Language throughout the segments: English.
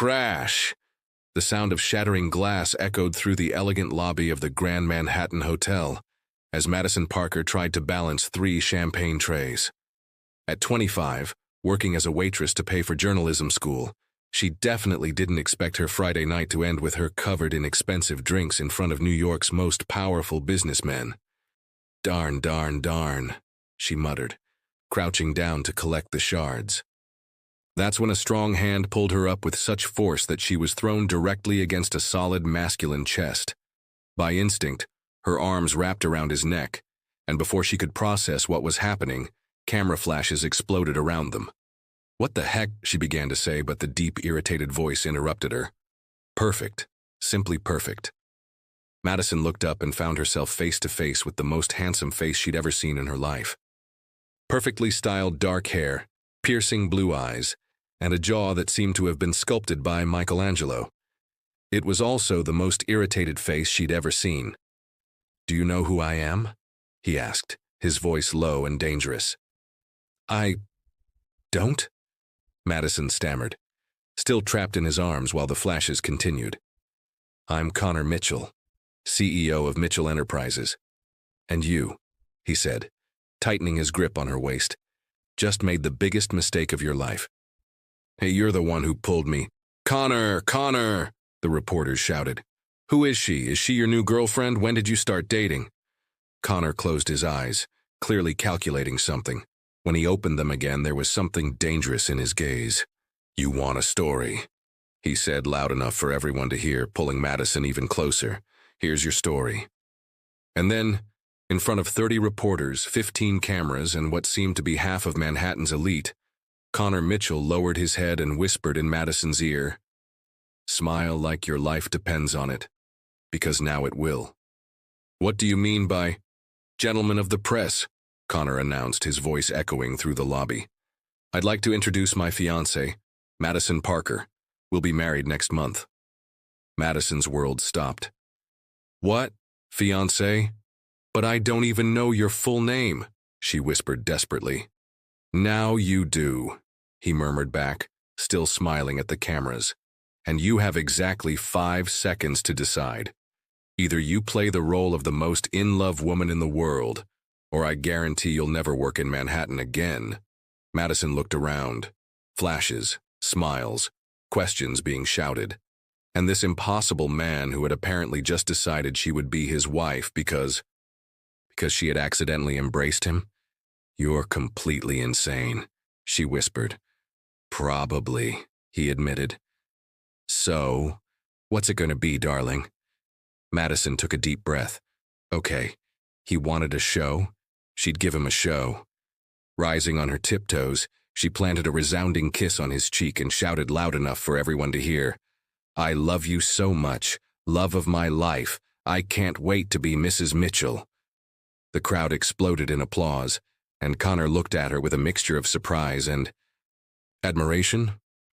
Crash! The sound of shattering glass echoed through the elegant lobby of the Grand Manhattan Hotel as Madison Parker tried to balance 3 champagne trays. At 25, working as a waitress to pay for journalism school, she definitely didn't expect her Friday night to end with her covered in expensive drinks in front of New York's most powerful businessmen. Darn, darn, darn, she muttered, crouching down to collect the shards. That's when a strong hand pulled her up with such force that she was thrown directly against a solid masculine chest. By instinct, her arms wrapped around his neck, and before she could process what was happening, camera flashes exploded around them. "What the heck?" she began to say, but the deep, irritated voice interrupted her. Perfect. Simply perfect. Madison looked up and found herself face to face with the most handsome face she'd ever seen in her life. Perfectly styled dark hair, piercing blue eyes, and a jaw that seemed to have been sculpted by Michelangelo. It was also the most irritated face she'd ever seen. "Do you know who I am?" he asked, his voice low and dangerous. "I don't?" Madison stammered, still trapped in his arms while the flashes continued. "I'm Connor Mitchell, CEO of Mitchell Enterprises. And you," he said, tightening his grip on her waist, "just made the biggest mistake of your life. Hey, you're the one who pulled me." "Connor! Connor!" the reporters shouted. "Who is she? Is she your new girlfriend? When did you start dating?" Connor closed his eyes, clearly calculating something. When he opened them again, there was something dangerous in his gaze. "You want a story," he said loud enough for everyone to hear, pulling Madison even closer. "Here's your story." And then, in front of 30 reporters, 15 cameras, and what seemed to be half of Manhattan's elite, Connor Mitchell lowered his head and whispered in Madison's ear, "Smile like your life depends on it, because now it will." "What do you mean by—" "Gentlemen of the press," Connor announced, his voice echoing through the lobby. "I'd like to introduce my fiancée, Madison Parker. We'll be married next month." Madison's world stopped. "What? Fiancé? But I don't even know your full name," she whispered desperately. "Now you do," he murmured back, still smiling at the cameras. "And you have exactly 5 seconds to decide. Either you play the role of the most in-love woman in the world, or I guarantee you'll never work in Manhattan again." Madison looked around. Flashes, smiles, questions being shouted. And this impossible man who had apparently just decided she would be his wife because she had accidentally embraced him? "You're completely insane," she whispered. "Probably," he admitted. "So, what's it gonna be, darling?" Madison took a deep breath. Okay, he wanted a show. She'd give him a show. Rising on her tiptoes, she planted a resounding kiss on his cheek and shouted loud enough for everyone to hear, "I love you so much, love of my life. I can't wait to be Mrs. Mitchell." The crowd exploded in applause, and Connor looked at her with a mixture of surprise and admiration.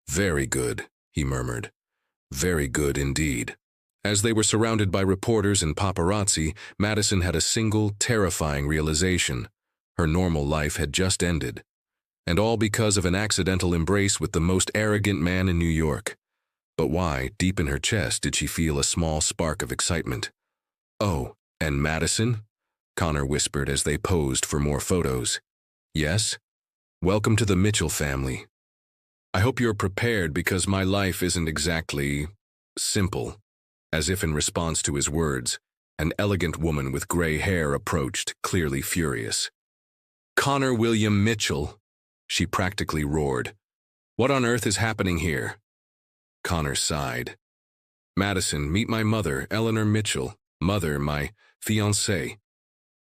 "Very good," he murmured. "Very good indeed." As they were surrounded by reporters and paparazzi, Madison had a single, terrifying realization. Her normal life had just ended. And all because of an accidental embrace with the most arrogant man in New York. But why, deep in her chest, did she feel a small spark of excitement? "Oh, and Madison?" Connor whispered as they posed for more photos. "Yes? Welcome to the Mitchell family. I hope you're prepared because my life isn't exactly simple." As if in response to his words, an elegant woman with gray hair approached, clearly furious. "Connor William Mitchell," she practically roared. "What on earth is happening here?" Connor sighed. "Madison, meet my mother, Eleanor Mitchell. Mother, my fiancée."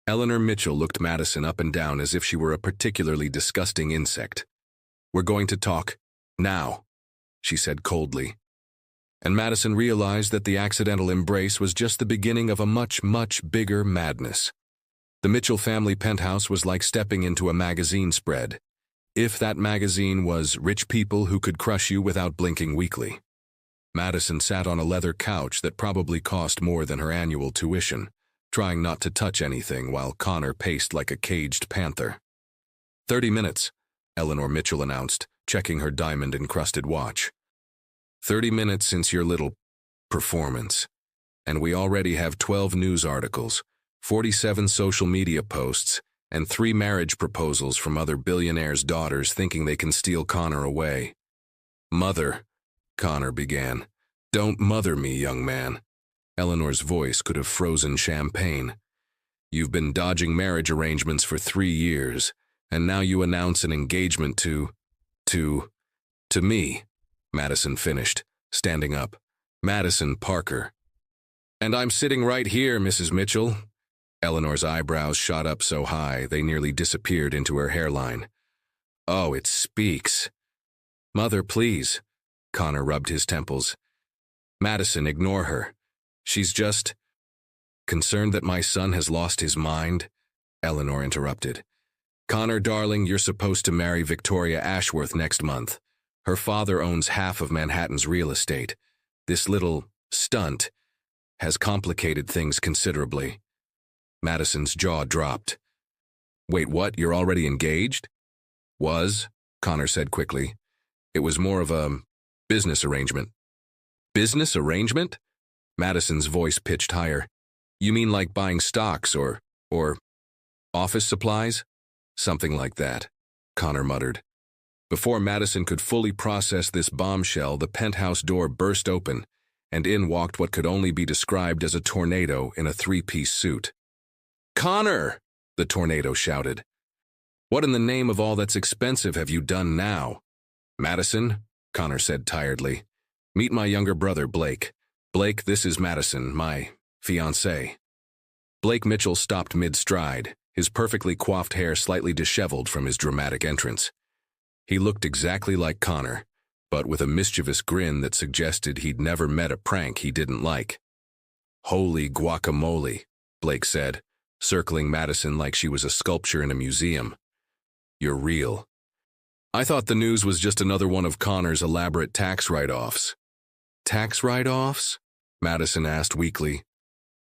Eleanor Mitchell looked Madison up and down as if she were a particularly disgusting insect. "We're going to talk now," she said coldly. And Madison realized that the accidental embrace was just the beginning of a much, much bigger madness. The Mitchell family penthouse was like stepping into a magazine spread. If that magazine was Rich People Who Could Crush You Without Blinking Weekly. Madison sat on a leather couch that probably cost more than her annual tuition, trying not to touch anything while Connor paced like a caged panther. 30 minutes, Eleanor Mitchell announced, checking her diamond-encrusted watch. 30 minutes since your little performance. And we already have 12 news articles, 47 social media posts, and 3 marriage proposals from other billionaires' daughters thinking they can steal Connor away. Mother, Connor began. Don't mother me, young man. Eleanor's voice could have frozen champagne. You've been dodging marriage arrangements for 3 years, and now you announce an engagement to me, Madison finished, standing up. Madison Parker. And I'm sitting right here, Mrs. Mitchell. Eleanor's eyebrows shot up so high they nearly disappeared into her hairline. Oh, it speaks. Mother, please. Connor rubbed his temples. Madison, ignore her. She's just concerned that my son has lost his mind, Eleanor interrupted. Connor, darling, you're supposed to marry Victoria Ashworth next month. Her father owns half of Manhattan's real estate. This little stunt has complicated things considerably. Madison's jaw dropped. Wait, what? You're already engaged? Was, Connor said quickly. It was more of a business arrangement. Business arrangement? Madison's voice pitched higher. You mean like buying stocks or office supplies? Something like that, Connor muttered. Before Madison could fully process this bombshell, the penthouse door burst open, and in walked what could only be described as a tornado in a 3-piece suit. Connor! The tornado shouted. What in the name of all that's expensive have you done now? Madison, Connor said tiredly. Meet my younger brother, Blake. Blake, this is Madison, my fiancé. Blake Mitchell stopped mid-stride, his perfectly coiffed hair slightly disheveled from his dramatic entrance. He looked exactly like Connor, but with a mischievous grin that suggested he'd never met a prank he didn't like. Holy guacamole, Blake said, circling Madison like she was a sculpture in a museum. You're real. I thought the news was just another one of Connor's elaborate tax write-offs. Tax write-offs? Madison asked weakly.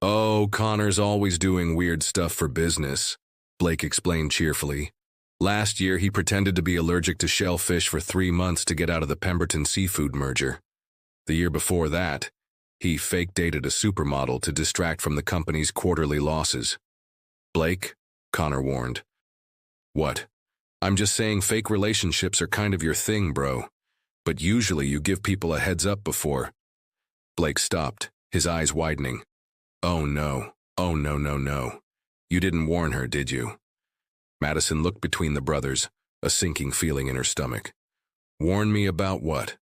Oh, Connor's always doing weird stuff for business, Blake explained cheerfully. Last year, he pretended to be allergic to shellfish for 3 months to get out of the Pemberton Seafood merger. The year before that, he fake dated a supermodel to distract from the company's quarterly losses. Blake, Connor warned. What? I'm just saying fake relationships are kind of your thing, bro. But usually you give people a heads up before. Blake stopped, his eyes widening. Oh no, oh no, no, no. You didn't warn her, did you? Madison looked between the brothers, a sinking feeling in her stomach. Warn me about what?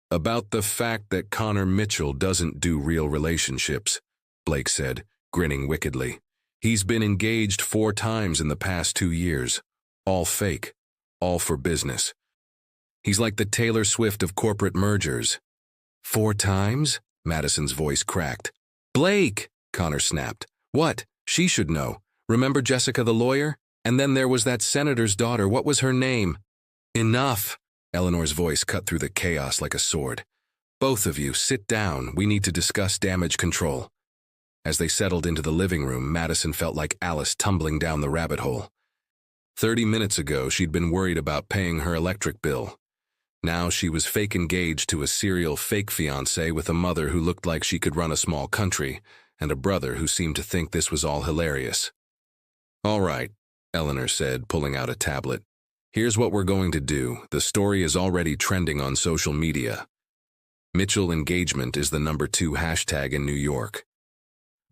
About the fact that Connor Mitchell doesn't do real relationships, Blake said, grinning wickedly. He's been engaged 4 times in the past 2 years. All fake, all for business. He's like the Taylor Swift of corporate mergers. 4 times? Madison's voice cracked. Blake, Connor snapped. What? She should know. Remember Jessica the lawyer? And then there was that senator's daughter. What was her name? Enough. Eleanor's voice cut through the chaos like a sword. Both of you, sit down. We need to discuss damage control. As they settled into the living room, Madison felt like Alice tumbling down the rabbit hole. 30 minutes ago, she'd been worried about paying her electric bill. Now she was fake engaged to a serial fake fiancé with a mother who looked like she could run a small country, and a brother who seemed to think this was all hilarious. All right, Eleanor said, pulling out a tablet. Here's what we're going to do. The story is already trending on social media. Mitchell engagement is the #2 hashtag in New York.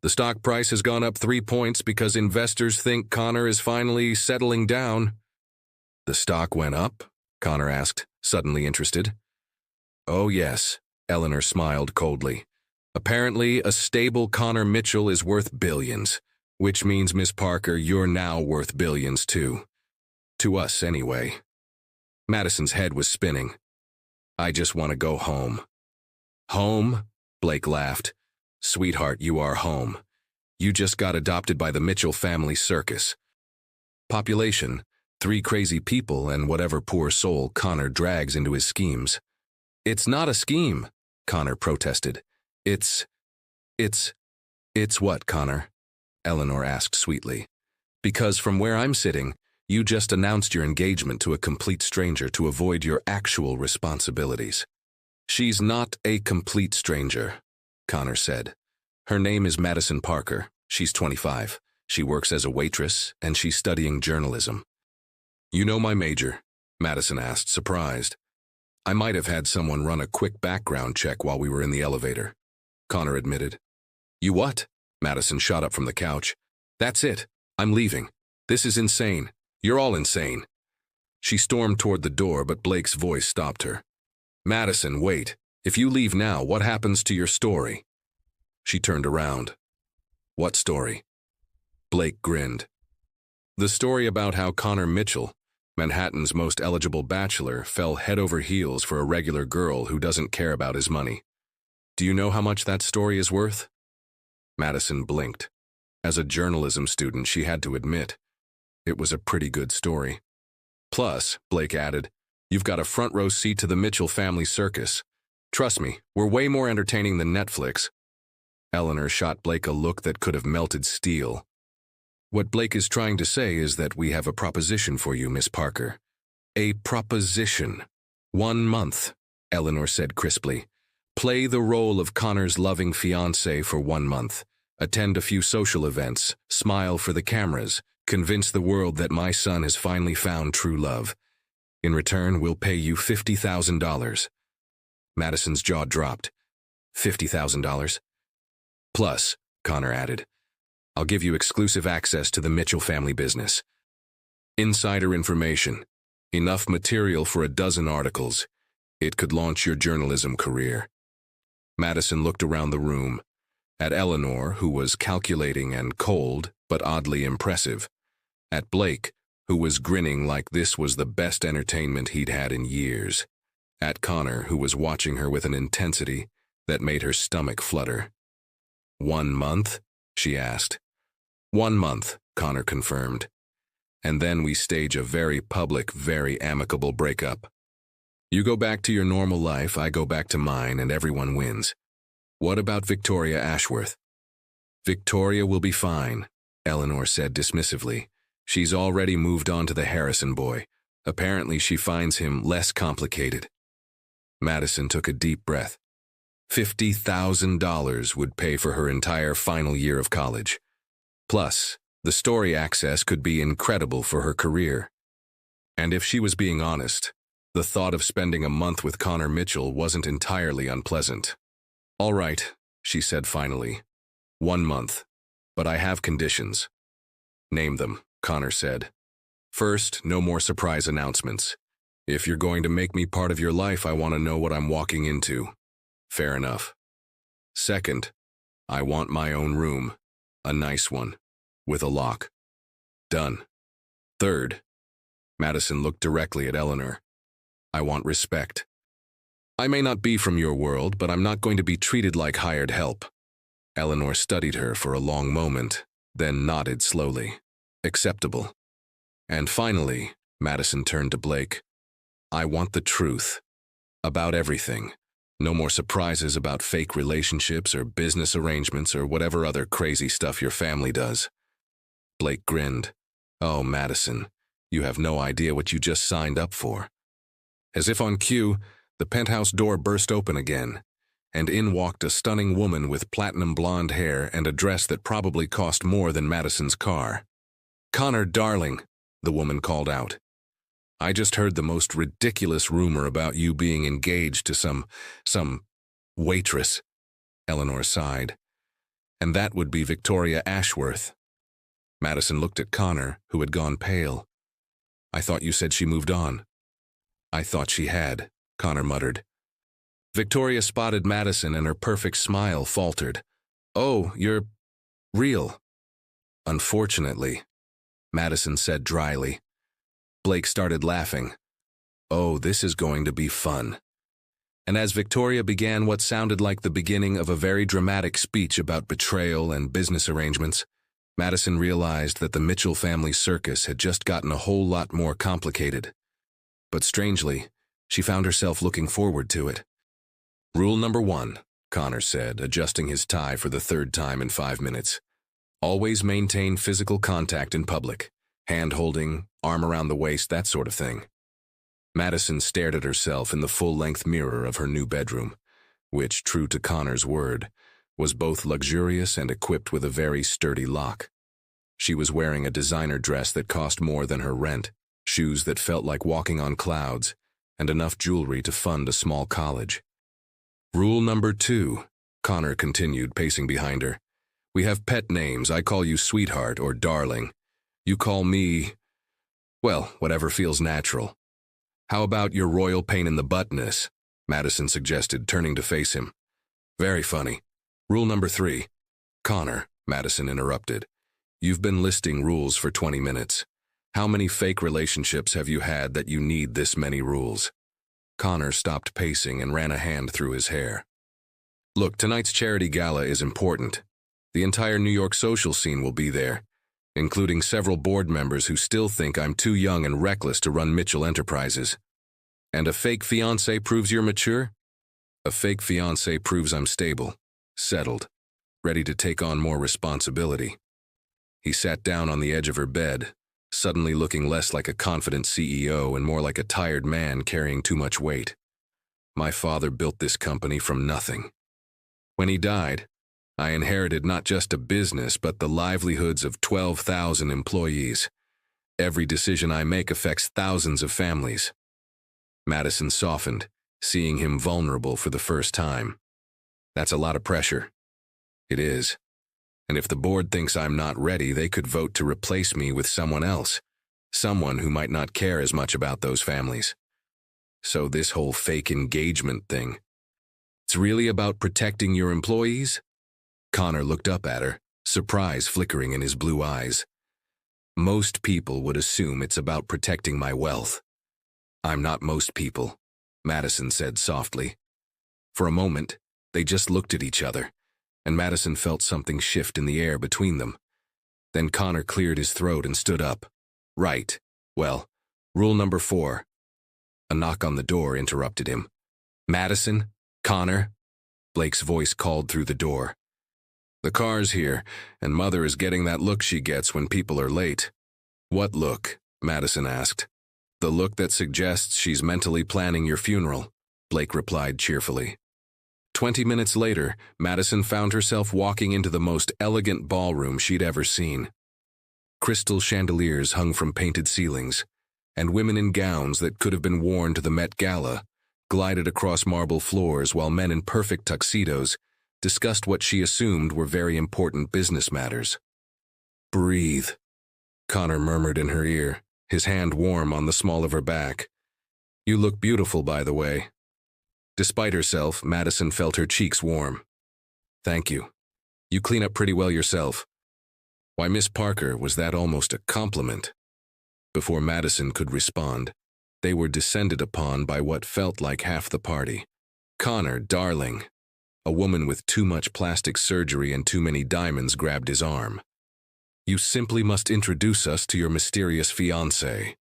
The stock price has gone up 3 points because investors think Connor is finally settling down. The stock went up? Connor asked, suddenly interested. Oh yes, Eleanor smiled coldly. Apparently, a stable Connor Mitchell is worth billions, which means, Miss Parker, you're now worth billions too. To us, anyway. Madison's head was spinning. I just want to go home. Home? Blake laughed. Sweetheart, you are home. You just got adopted by the Mitchell family circus. Population, 3 crazy people and whatever poor soul Connor drags into his schemes. It's not a scheme, Connor protested. It's what, Connor? Eleanor asked sweetly. Because from where I'm sitting, you just announced your engagement to a complete stranger to avoid your actual responsibilities. She's not a complete stranger, Connor said. Her name is Madison Parker. She's 25. She works as a waitress, and she's studying journalism. You know my major? Madison asked, surprised. I might have had someone run a quick background check while we were in the elevator, Connor admitted. You what? Madison shot up from the couch. That's it. I'm leaving. This is insane. You're all insane. She stormed toward the door, but Blake's voice stopped her. Madison, wait. If you leave now, what happens to your story? She turned around. What story? Blake grinned. The story about how Connor Mitchell, Manhattan's most eligible bachelor, fell head over heels for a regular girl who doesn't care about his money. Do you know how much that story is worth? Madison blinked. As a journalism student, she had to admit, it was a pretty good story. Plus, Blake added, you've got a front row seat to the Mitchell family circus. Trust me, we're way more entertaining than Netflix. Eleanor shot Blake a look that could have melted steel. What Blake is trying to say is that we have a proposition for you, Miss Parker. A proposition. 1 month, Eleanor said crisply. Play the role of Connor's loving fiancé for 1 month. Attend a few social events, smile for the cameras, convince the world that my son has finally found true love. In return, we'll pay you $50,000. Madison's jaw dropped. $50,000? Plus, Connor added, I'll give you exclusive access to the Mitchell family business. Insider information. Enough material for a dozen articles. It could launch your journalism career. Madison looked around the room, at Eleanor, who was calculating and cold, but oddly impressive, at Blake, who was grinning like this was the best entertainment he'd had in years, at Connor, who was watching her with an intensity that made her stomach flutter. 1 month? She asked. 1 month, Connor confirmed. And then we stage a very public, very amicable breakup. You go back to your normal life, I go back to mine, and everyone wins. What about Victoria Ashworth? Victoria will be fine, Eleanor said dismissively. She's already moved on to the Harrison boy. Apparently she finds him less complicated. Madison took a deep breath. $50,000 would pay for her entire final year of college. Plus, the story access could be incredible for her career. And if she was being honest, the thought of spending a month with Connor Mitchell wasn't entirely unpleasant. All right, she said finally. 1 month. But I have conditions. Name them, Connor said. First, no more surprise announcements. If you're going to make me part of your life, I want to know what I'm walking into. Fair enough. Second, I want my own room. A nice one. With a lock. Done. Third, Madison looked directly at Eleanor. I want respect. I may not be from your world, but I'm not going to be treated like hired help. Eleanor studied her for a long moment, then nodded slowly. Acceptable. And finally, Madison turned to Blake. I want the truth. About everything. No more surprises about fake relationships or business arrangements or whatever other crazy stuff your family does. Blake grinned. Oh, Madison, you have no idea what you just signed up for. As if on cue, the penthouse door burst open again, and in walked a stunning woman with platinum blonde hair and a dress that probably cost more than Madison's car. Connor, darling, the woman called out. I just heard the most ridiculous rumor about you being engaged to some waitress, Eleanor sighed. And that would be Victoria Ashworth. Madison looked at Connor, who had gone pale. I thought you said she moved on. I thought she had, Connor muttered. Victoria spotted Madison and her perfect smile faltered. Oh, you're real. Unfortunately, Madison said dryly. Blake started laughing. Oh, this is going to be fun. And as Victoria began what sounded like the beginning of a very dramatic speech about betrayal and business arrangements, Madison realized that the Mitchell family circus had just gotten a whole lot more complicated. But strangely, she found herself looking forward to it. Rule number 1, Connor said, adjusting his tie for the 3rd time in 5 minutes. Always maintain physical contact in public. Hand-holding, arm around the waist, that sort of thing. Madison stared at herself in the full-length mirror of her new bedroom, which, true to Connor's word, was both luxurious and equipped with a very sturdy lock. She was wearing a designer dress that cost more than her rent, shoes that felt like walking on clouds, and enough jewelry to fund a small college. Rule number 2, Connor continued, pacing behind her. We have pet names. I call you sweetheart or darling. You call me, well, whatever feels natural. How about your royal pain in the buttness? Madison suggested, turning to face him. Very funny. Rule number 3. Connor, Madison interrupted. You've been listing rules for 20 minutes. How many fake relationships have you had that you need this many rules? Connor stopped pacing and ran a hand through his hair. Look, tonight's charity gala is important. The entire New York social scene will be there, including several board members who still think I'm too young and reckless to run Mitchell Enterprises. And a fake fiancé proves you're mature? A fake fiancé proves I'm stable, settled, ready to take on more responsibility. He sat down on the edge of her bed, suddenly looking less like a confident CEO and more like a tired man carrying too much weight. My father built this company from nothing. When he died, I inherited not just a business but the livelihoods of 12,000 employees. Every decision I make affects thousands of families. Madison softened, seeing him vulnerable for the first time. That's a lot of pressure. It is. And if the board thinks I'm not ready, they could vote to replace me with someone else, someone who might not care as much about those families. So this whole fake engagement thing, it's really about protecting your employees? Connor looked up at her, surprise flickering in his blue eyes. Most people would assume it's about protecting my wealth. I'm not most people, Madison said softly. For a moment, they just looked at each other, and Madison felt something shift in the air between them. Then Connor cleared his throat and stood up. Right. Well, rule number 4. A knock on the door interrupted him. Madison? Connor? Blake's voice called through the door. The car's here, and Mother is getting that look she gets when people are late. What look? Madison asked. The look that suggests she's mentally planning your funeral, Blake replied cheerfully. 20 minutes later, Madison found herself walking into the most elegant ballroom she'd ever seen. Crystal chandeliers hung from painted ceilings, and women in gowns that could have been worn to the Met Gala glided across marble floors while men in perfect tuxedos discussed what she assumed were very important business matters. Breathe, Connor murmured in her ear, his hand warm on the small of her back. You look beautiful, by the way. Despite herself, Madison felt her cheeks warm. Thank you. You clean up pretty well yourself. Why, Miss Parker, was that almost a compliment? Before Madison could respond, they were descended upon by what felt like half the party. Connor, darling. A woman with too much plastic surgery and too many diamonds grabbed his arm. You simply must introduce us to your mysterious fiancé.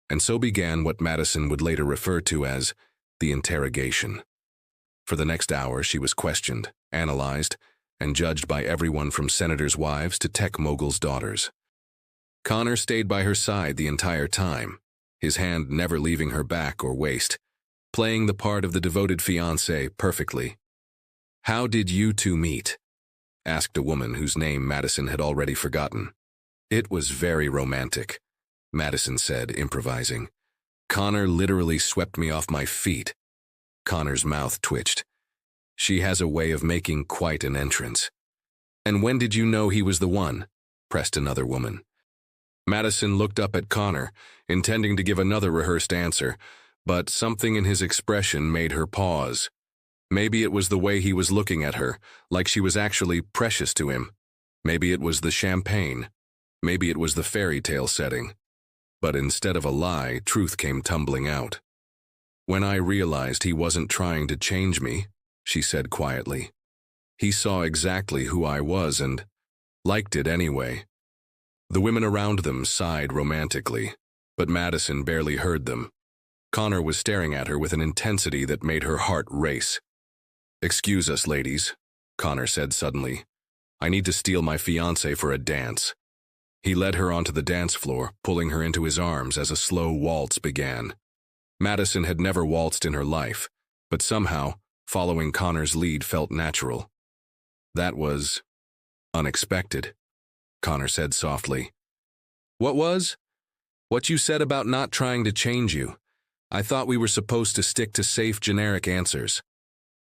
And so began what Madison would later refer to as the interrogation. For the next hour, she was questioned, analyzed, and judged by everyone from senators' wives to tech moguls' daughters. Connor stayed by her side the entire time, his hand never leaving her back or waist, playing the part of the devoted fiancé perfectly. How did you two meet? Asked a woman whose name Madison had already forgotten. It was very romantic, Madison said, improvising. Connor literally swept me off my feet. Connor's mouth twitched. She has a way of making quite an entrance. And when did you know he was the one? Pressed another woman. Madison looked up at Connor, intending to give another rehearsed answer, but something in his expression made her pause. Maybe it was the way he was looking at her, like she was actually precious to him. Maybe it was the champagne. Maybe it was the fairy tale setting. But instead of a lie, truth came tumbling out. When I realized he wasn't trying to change me, she said quietly. He saw exactly who I was and liked it anyway. The women around them sighed romantically, but Madison barely heard them. Connor was staring at her with an intensity that made her heart race. Excuse us, ladies, Connor said suddenly. I need to steal my fiancé for a dance. He led her onto the dance floor, pulling her into his arms as a slow waltz began. Madison had never waltzed in her life, but somehow, following Connor's lead felt natural. That was unexpected, Connor said softly. What was? What you said about not trying to change you. I thought we were supposed to stick to safe, generic answers.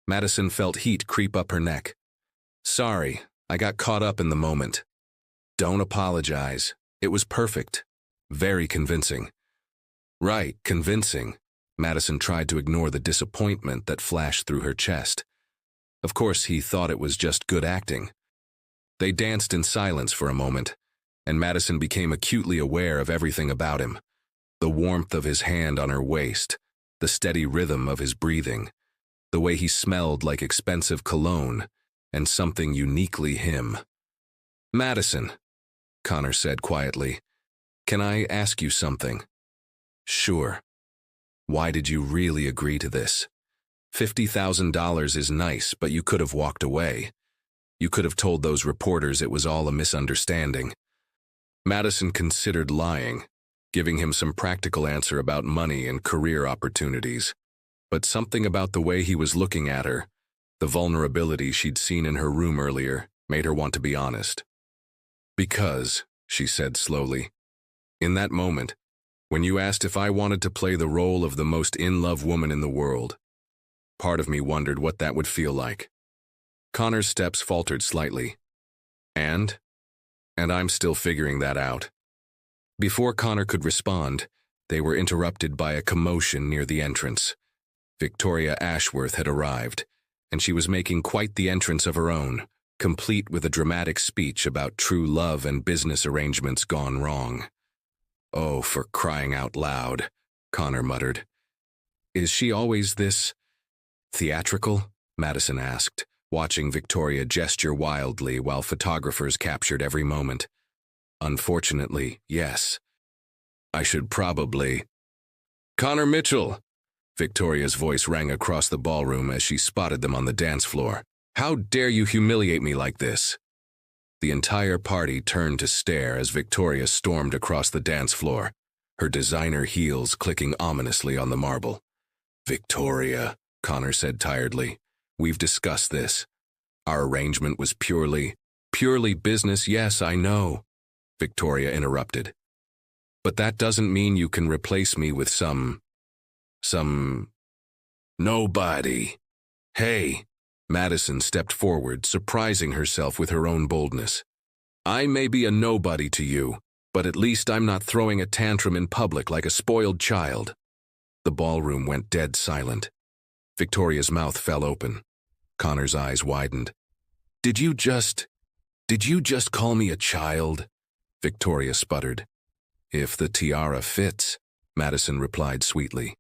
Madison felt heat creep up her neck. Sorry, I got caught up in the moment. Don't apologize. It was perfect. Very convincing. Right, convincing. Madison tried to ignore the disappointment that flashed through her chest. Of course, he thought it was just good acting. They danced in silence for a moment, and Madison became acutely aware of everything about him. The warmth of his hand on her waist, the steady rhythm of his breathing, the way he smelled like expensive cologne, and something uniquely him. Madison, Connor said quietly, can I ask you something? Sure. Why did you really agree to this? $50,000 is nice, but you could have walked away. You could have told those reporters it was all a misunderstanding. Madison considered lying, giving him some practical answer about money and career opportunities. But something about the way he was looking at her, the vulnerability she'd seen in her room earlier, made her want to be honest. Because, she said slowly, in that moment, when you asked if I wanted to play the role of the most in-love woman in the world, part of me wondered what that would feel like. Connor's steps faltered slightly. And I'm still figuring that out. Before Connor could respond, they were interrupted by a commotion near the entrance. Victoria Ashworth had arrived, and she was making quite the entrance of her own, complete with a dramatic speech about true love and business arrangements gone wrong. Oh, for crying out loud, Connor muttered. Is she always this theatrical? Madison asked, watching Victoria gesture wildly while photographers captured every moment. Unfortunately, yes. I should probably... Connor Mitchell! Victoria's voice rang across the ballroom as she spotted them on the dance floor. How dare you humiliate me like this? The entire party turned to stare as Victoria stormed across the dance floor, her designer heels clicking ominously on the marble. Victoria, Connor said tiredly, we've discussed this. Our arrangement was purely business, yes, I know, Victoria interrupted. But that doesn't mean you can replace me with some... Nobody. Hey, Madison stepped forward, surprising herself with her own boldness. I may be a nobody to you, but at least I'm not throwing a tantrum in public like a spoiled child. The ballroom went dead silent. Victoria's mouth fell open. Connor's eyes widened. Did you just call me a child? Victoria sputtered. If the tiara fits, Madison replied sweetly.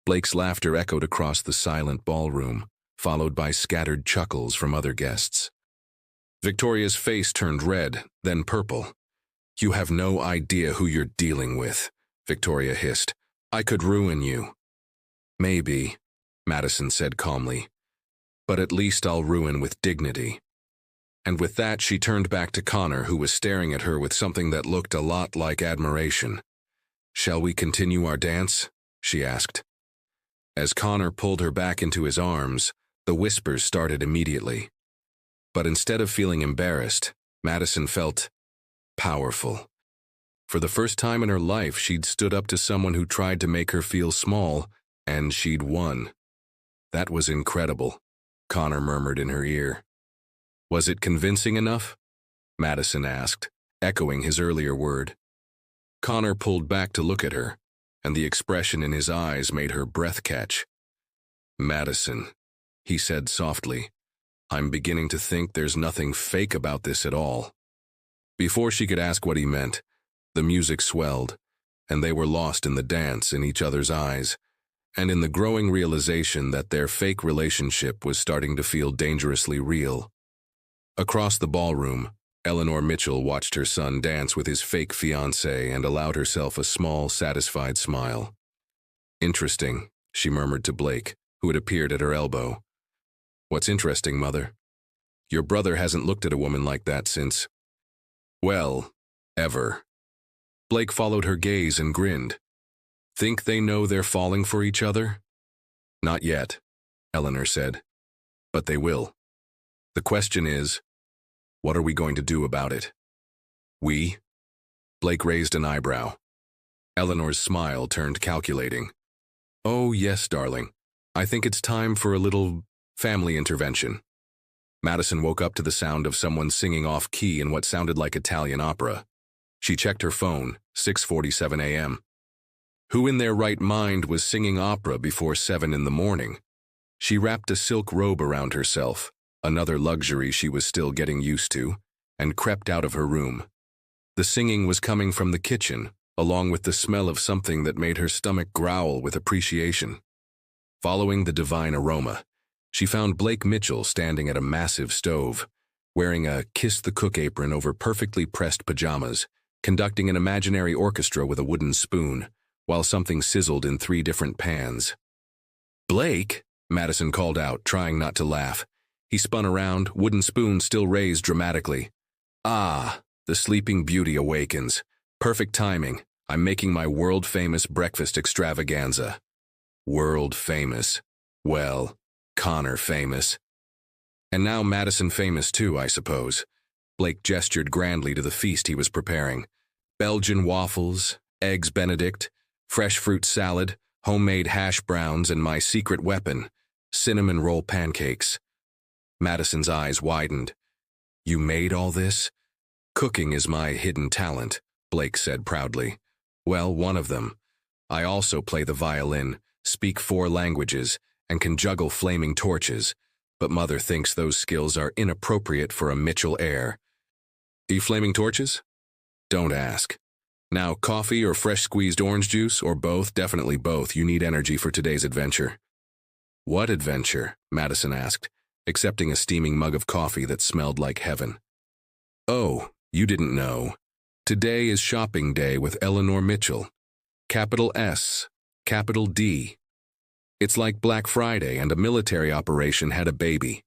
Blake's laughter echoed across the silent ballroom, followed by scattered chuckles from other guests. Victoria's face turned red, then purple. You have no idea who you're dealing with, Victoria hissed. I could ruin you. Maybe, Madison said calmly, but at least I'll ruin with dignity. And with that, she turned back to Connor, who was staring at her with something that looked a lot like admiration. Shall we continue our dance? She asked. As Connor pulled her back into his arms, the whispers started immediately. But instead of feeling embarrassed, Madison felt powerful. For the first time in her life, she'd stood up to someone who tried to make her feel small, and she'd won. That was incredible, Connor murmured in her ear. Was it convincing enough? Madison asked, echoing his earlier word. Connor pulled back to look at her, and the expression in his eyes made her breath catch. Madison, he said softly, I'm beginning to think there's nothing fake about this at all. Before she could ask what he meant, the music swelled, and they were lost in the dance in each other's eyes, and in the growing realization that their fake relationship was starting to feel dangerously real. Across the ballroom, Eleanor Mitchell watched her son dance with his fake fiancé and allowed herself a small, satisfied smile. Interesting, she murmured to Blake, who had appeared at her elbow. What's interesting, Mother? Your brother hasn't looked at a woman like that since... well, ever. Blake followed her gaze and grinned. Think they know they're falling for each other? Not yet, Eleanor said. But they will. The question is, what are we going to do about it? We? Blake raised an eyebrow. Eleanor's smile turned calculating. Oh, yes, darling. I think it's time for a little family intervention. Madison woke up to the sound of someone singing off-key in what sounded like Italian opera. She checked her phone, 6:47 a.m. Who in their right mind was singing opera before 7 in the morning? She wrapped a silk robe around herself, another luxury she was still getting used to, and crept out of her room. The singing was coming from the kitchen, along with the smell of something that made her stomach growl with appreciation. Following the divine aroma, she found Blake Mitchell standing at a massive stove, wearing a Kiss the Cook apron over perfectly pressed pajamas, conducting an imaginary orchestra with a wooden spoon, while something sizzled in 3 different pans. "Blake," Madison called out, trying not to laugh. He spun around, wooden spoon still raised dramatically. "Ah, the Sleeping Beauty awakens. Perfect timing. I'm making my world-famous breakfast extravaganza." World-famous. Well, Connor famous. And now Madison famous too, I suppose. Blake gestured grandly to the feast he was preparing. Belgian waffles, eggs Benedict, fresh fruit salad, homemade hash browns, and my secret weapon, cinnamon roll pancakes. Madison's eyes widened. "You made all this?" "Cooking is my hidden talent," Blake said proudly. "Well, one of them. I also play the violin, speak 4 languages, and can juggle flaming torches, but Mother thinks those skills are inappropriate for a Mitchell heir." "The flaming torches?" "Don't ask. Now, coffee or fresh squeezed orange juice, or both? Definitely both. You need energy for today's adventure." "What adventure?" Madison asked, accepting a steaming mug of coffee that smelled like heaven. "Oh, you didn't know. Today is shopping day with Eleanor Mitchell. Capital S, capital D. It's like Black Friday and a military operation had a baby."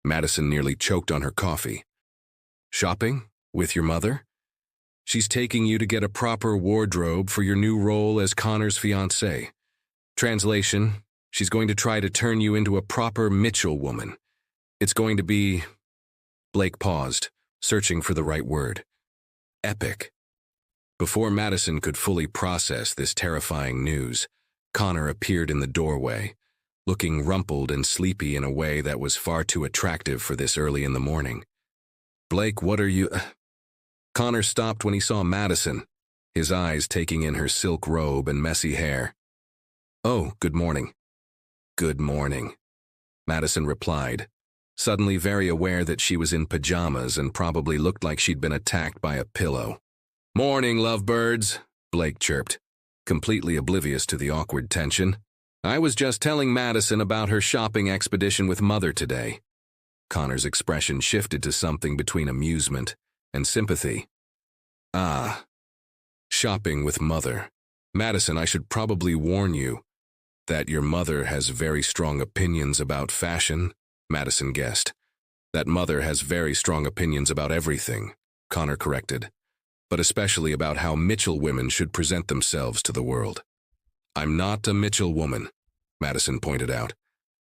Madison nearly choked on her coffee. "Shopping? With your mother? She's taking you to get a proper wardrobe for your new role as Connor's fiancée. Translation, she's going to try to turn you into a proper Mitchell woman. It's going to be..." Blake paused, searching for the right word. "Epic." Before Madison could fully process this terrifying news, Connor appeared in the doorway, looking rumpled and sleepy in a way that was far too attractive for this early in the morning. "Blake, what are you..." Connor stopped when he saw Madison, his eyes taking in her silk robe and messy hair. "Oh, good morning." "Good morning," Madison replied, suddenly very aware that she was in pajamas and probably looked like she'd been attacked by a pillow. "Morning, lovebirds," Blake chirped, completely oblivious to the awkward tension. "I was just telling Madison about her shopping expedition with Mother today." Connor's expression shifted to something between amusement and sympathy. "Ah, shopping with Mother. Madison, I should probably warn you that your mother has very strong opinions about fashion," Madison guessed. "That Mother has very strong opinions about everything," Connor corrected, "but especially about how Mitchell women should present themselves to the world." "I'm not a Mitchell woman," Madison pointed out.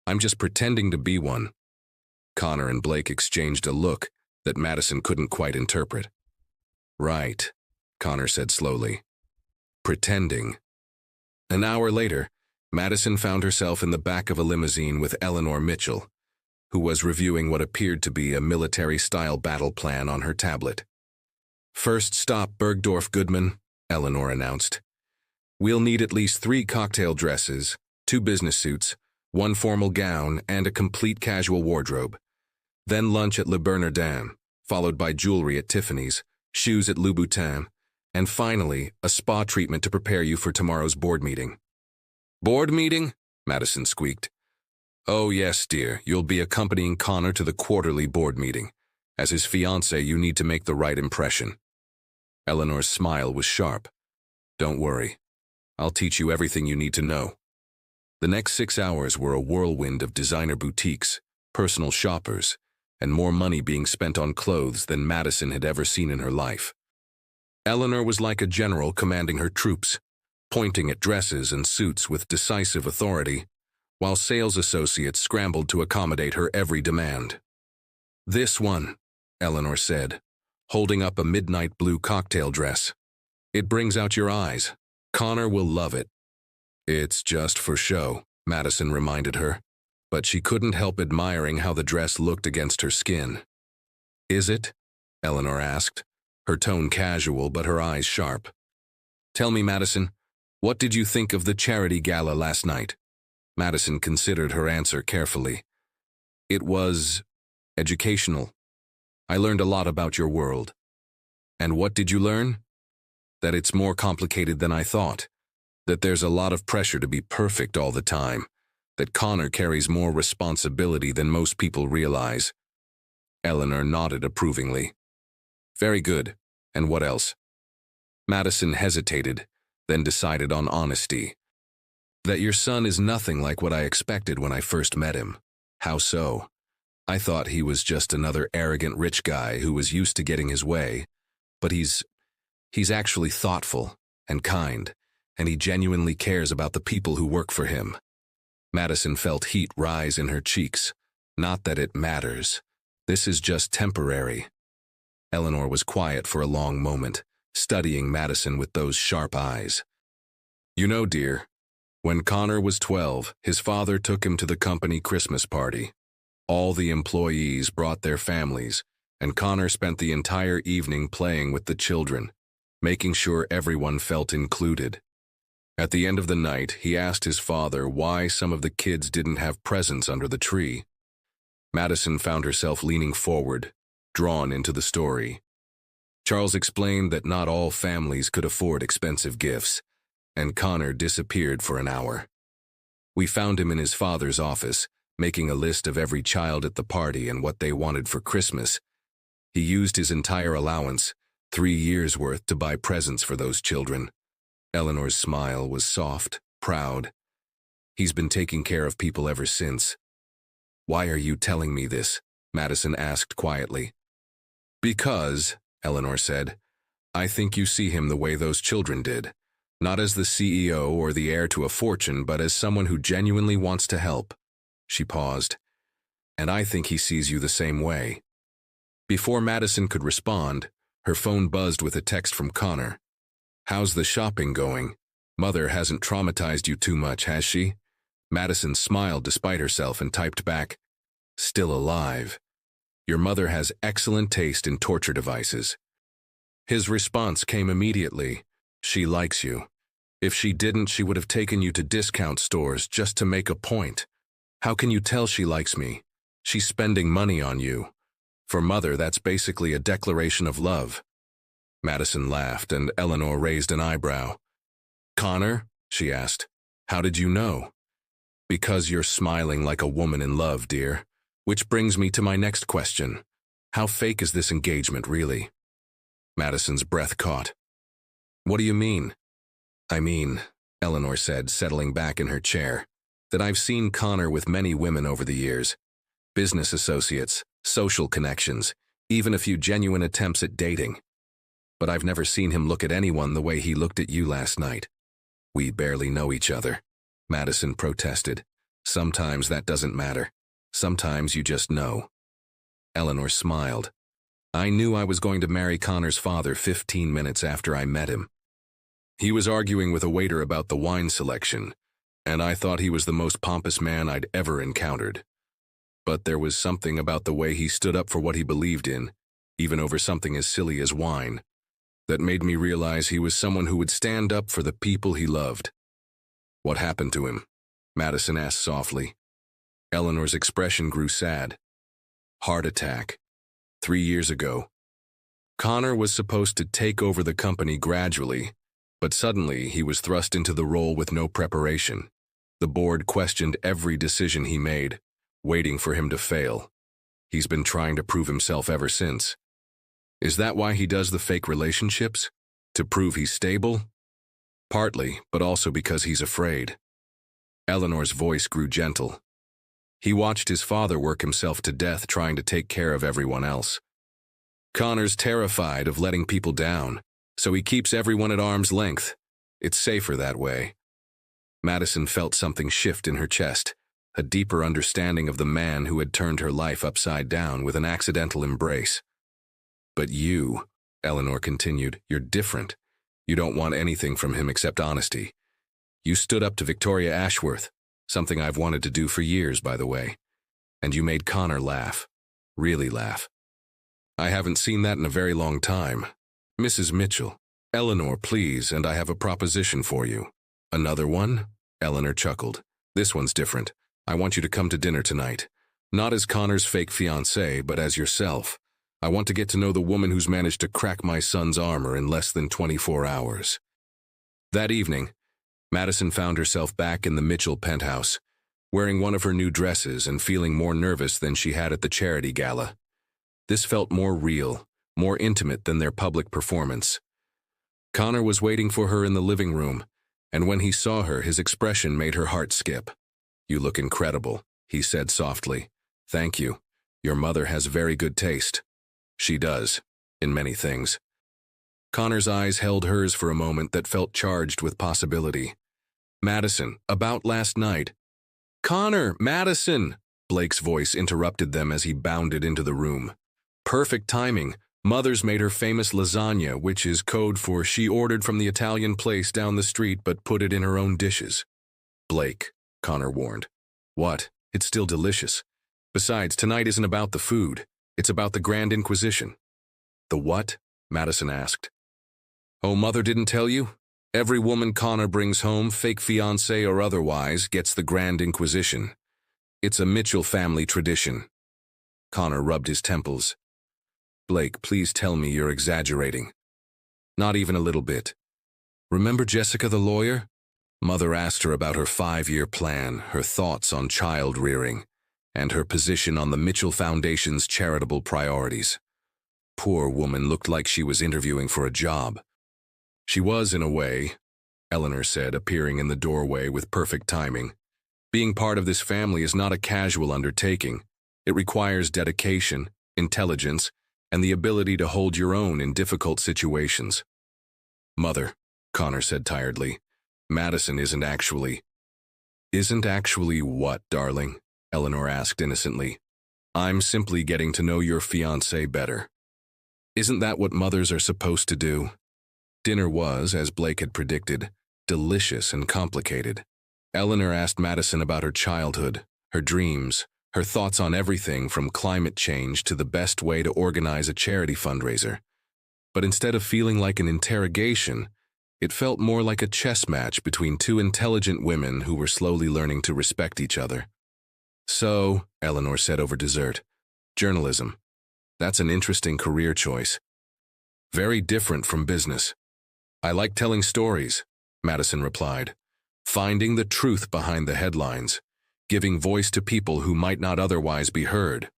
"I'm just pretending to be one." Connor and Blake exchanged a look that Madison couldn't quite interpret. "Right," Connor said slowly. "Pretending." An hour later, Madison found herself in the back of a limousine with Eleanor Mitchell, who was reviewing what appeared to be a military-style battle plan on her tablet. "First stop, Bergdorf Goodman," Eleanor announced. "We'll need at least 3 cocktail dresses, 2 business suits, 1 formal gown, and a complete casual wardrobe. Then lunch at Le Bernardin, followed by jewelry at Tiffany's, shoes at Louboutin, and finally, a spa treatment to prepare you for tomorrow's board meeting." "Board meeting?" Madison squeaked. "Oh yes, dear, you'll be accompanying Connor to the quarterly board meeting. As his fiancée, you need to make the right impression." Eleanor's smile was sharp. "Don't worry. I'll teach you everything you need to know." The next 6 hours were a whirlwind of designer boutiques, personal shoppers, and more money being spent on clothes than Madison had ever seen in her life. Eleanor was like a general commanding her troops, pointing at dresses and suits with decisive authority, while sales associates scrambled to accommodate her every demand. "This one," Eleanor said, holding up a midnight blue cocktail dress. "It brings out your eyes. Connor will love it." "It's just for show," Madison reminded her, but she couldn't help admiring how the dress looked against her skin. "Is it?" Eleanor asked, her tone casual but her eyes sharp. "Tell me, Madison, what did you think of the charity gala last night?" Madison considered her answer carefully. "It was educational. I learned a lot about your world." "And what did you learn?" "That it's more complicated than I thought. That there's a lot of pressure to be perfect all the time. That Connor carries more responsibility than most people realize." Eleanor nodded approvingly. "Very good. And what else?" Madison hesitated, then decided on honesty. "That your son is nothing like what I expected when I first met him." "How so?" "I thought he was just another arrogant rich guy who was used to getting his way. But he's actually thoughtful and kind, and he genuinely cares about the people who work for him." Madison felt heat rise in her cheeks. "Not that it matters. This is just temporary." Eleanor was quiet for a long moment, studying Madison with those sharp eyes. "You know, dear, when Connor was 12, his father took him to the company Christmas party. All the employees brought their families, and Connor spent the entire evening playing with the children, making sure everyone felt included. At the end of the night, he asked his father why some of the kids didn't have presents under the tree." Madison found herself leaning forward, drawn into the story. Charles explained that not all families could afford expensive gifts, and Connor disappeared for an hour. "We found him in his father's office, making a list of every child at the party and what they wanted for Christmas. He used his entire allowance, 3 years' worth, to buy presents for those children." Eleanor's smile was soft, proud. "He's been taking care of people ever since." "Why are you telling me this?" Madison asked quietly. "Because," Eleanor said, "I think you see him the way those children did. Not as the CEO or the heir to a fortune, but as someone who genuinely wants to help." She paused. "And I think he sees you the same way." Before Madison could respond, her phone buzzed with a text from Connor. "How's the shopping going? Mother hasn't traumatized you too much, has she?" Madison smiled despite herself and typed back, "Still alive. Your mother has excellent taste in torture devices." His response came immediately. "She likes you. If she didn't, she would have taken you to discount stores just to make a point. How can you tell she likes me? She's spending money on you. For Mother, that's basically a declaration of love." Madison laughed, and Eleanor raised an eyebrow. "Connor?" she asked. "How did you know?" "Because you're smiling like a woman in love, dear. Which brings me to my next question. How fake is this engagement, really?" Madison's breath caught. "What do you mean?" "I mean," Eleanor said, settling back in her chair, "that I've seen Connor with many women over the years. Business associates, social connections, even a few genuine attempts at dating. But I've never seen him look at anyone the way he looked at you last night." "We barely know each other," Madison protested. "Sometimes that doesn't matter. Sometimes you just know." Eleanor smiled. "I knew I was going to marry Connor's father 15 minutes after I met him. He was arguing with a waiter about the wine selection, and I thought he was the most pompous man I'd ever encountered. But there was something about the way he stood up for what he believed in, even over something as silly as wine, that made me realize he was someone who would stand up for the people he loved." "What happened to him?" Madison asked softly. Eleanor's expression grew sad. "Heart attack. 3 years ago. Connor was supposed to take over the company gradually, but suddenly he was thrust into the role with no preparation. The board questioned every decision he made, waiting for him to fail. He's been trying to prove himself ever since." "Is that why he does the fake relationships? To prove he's stable?" "Partly, but also because he's afraid." Eleanor's voice grew gentle. "He watched his father work himself to death trying to take care of everyone else. Connor's terrified of letting people down, so he keeps everyone at arm's length. It's safer that way. Madison felt something shift in her chest, a deeper understanding of the man who had turned her life upside down with an accidental embrace. But you, Eleanor continued, you're different. You don't want anything from him except honesty. You stood up to Victoria Ashworth, something I've wanted to do for years, by the way. And you made Connor laugh. Really laugh. I haven't seen that in a very long time. Mrs. Mitchell, Eleanor, please, and I have a proposition for you. Another one? Eleanor chuckled. This one's different. I want you to come to dinner tonight. Not as Connor's fake fiancée, but as yourself. I want to get to know the woman who's managed to crack my son's armor in less than 24 hours. That evening, Madison found herself back in the Mitchell penthouse, wearing one of her new dresses and feeling more nervous than she had at the charity gala. This felt more real, more intimate than their public performance. Connor was waiting for her in the living room, and when he saw her, his expression made her heart skip. You look incredible, he said softly. Thank you. Your mother has very good taste. She does, in many things. Connor's eyes held hers for a moment that felt charged with possibility. Madison, about last night. Connor, Madison! Blake's voice interrupted them as he bounded into the room. Perfect timing. Mother's made her famous lasagna, which is code for she ordered from the Italian place down the street but put it in her own dishes. Blake, Connor warned. What? It's still delicious. Besides, tonight isn't about the food. It's about the Grand Inquisition. The what? Madison asked. Oh, Mother didn't tell you? Every woman Connor brings home, fake fiancé or otherwise, gets the Grand Inquisition. It's a Mitchell family tradition. Connor rubbed his temples. Blake, please tell me you're exaggerating. Not even a little bit. Remember Jessica the lawyer? Mother asked her about her 5-year plan, her thoughts on child rearing, and her position on the Mitchell Foundation's charitable priorities. Poor woman looked like she was interviewing for a job. She was, in a way, Eleanor said, appearing in the doorway with perfect timing. Being part of this family is not a casual undertaking. It requires dedication, intelligence, and the ability to hold your own in difficult situations. Mother, Connor said tiredly, Madison isn't actually what, darling? Eleanor asked innocently. I'm simply getting to know your fiancé better. Isn't that what mothers are supposed to do? Dinner was, as Blake had predicted, delicious and complicated. Eleanor asked Madison about her childhood, her dreams, her thoughts on everything from climate change to the best way to organize a charity fundraiser. But instead of feeling like an interrogation, it felt more like a chess match between two intelligent women who were slowly learning to respect each other. So, Eleanor said over dessert, journalism. That's an interesting career choice. Very different from business. I like telling stories, Madison replied. Finding the truth behind the headlines. Giving voice to people who might not otherwise be heard.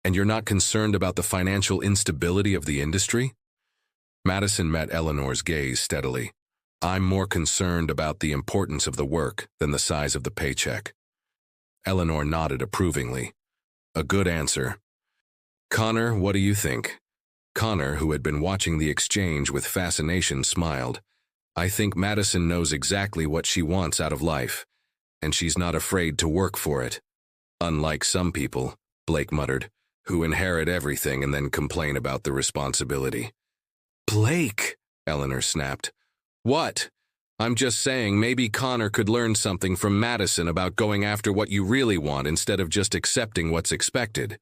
And you're not concerned about the financial instability of the industry? Madison met Eleanor's gaze steadily. I'm more concerned about the importance of the work than the size of the paycheck. Eleanor nodded approvingly. A good answer. Connor, what do you think? Connor, who had been watching the exchange with fascination, smiled. I think Madison knows exactly what she wants out of life, and she's not afraid to work for it. Unlike some people, Blake muttered, who inherit everything and then complain about the responsibility. Blake, Eleanor snapped. What? I'm just saying maybe Connor could learn something from Madison about going after what you really want instead of just accepting what's expected.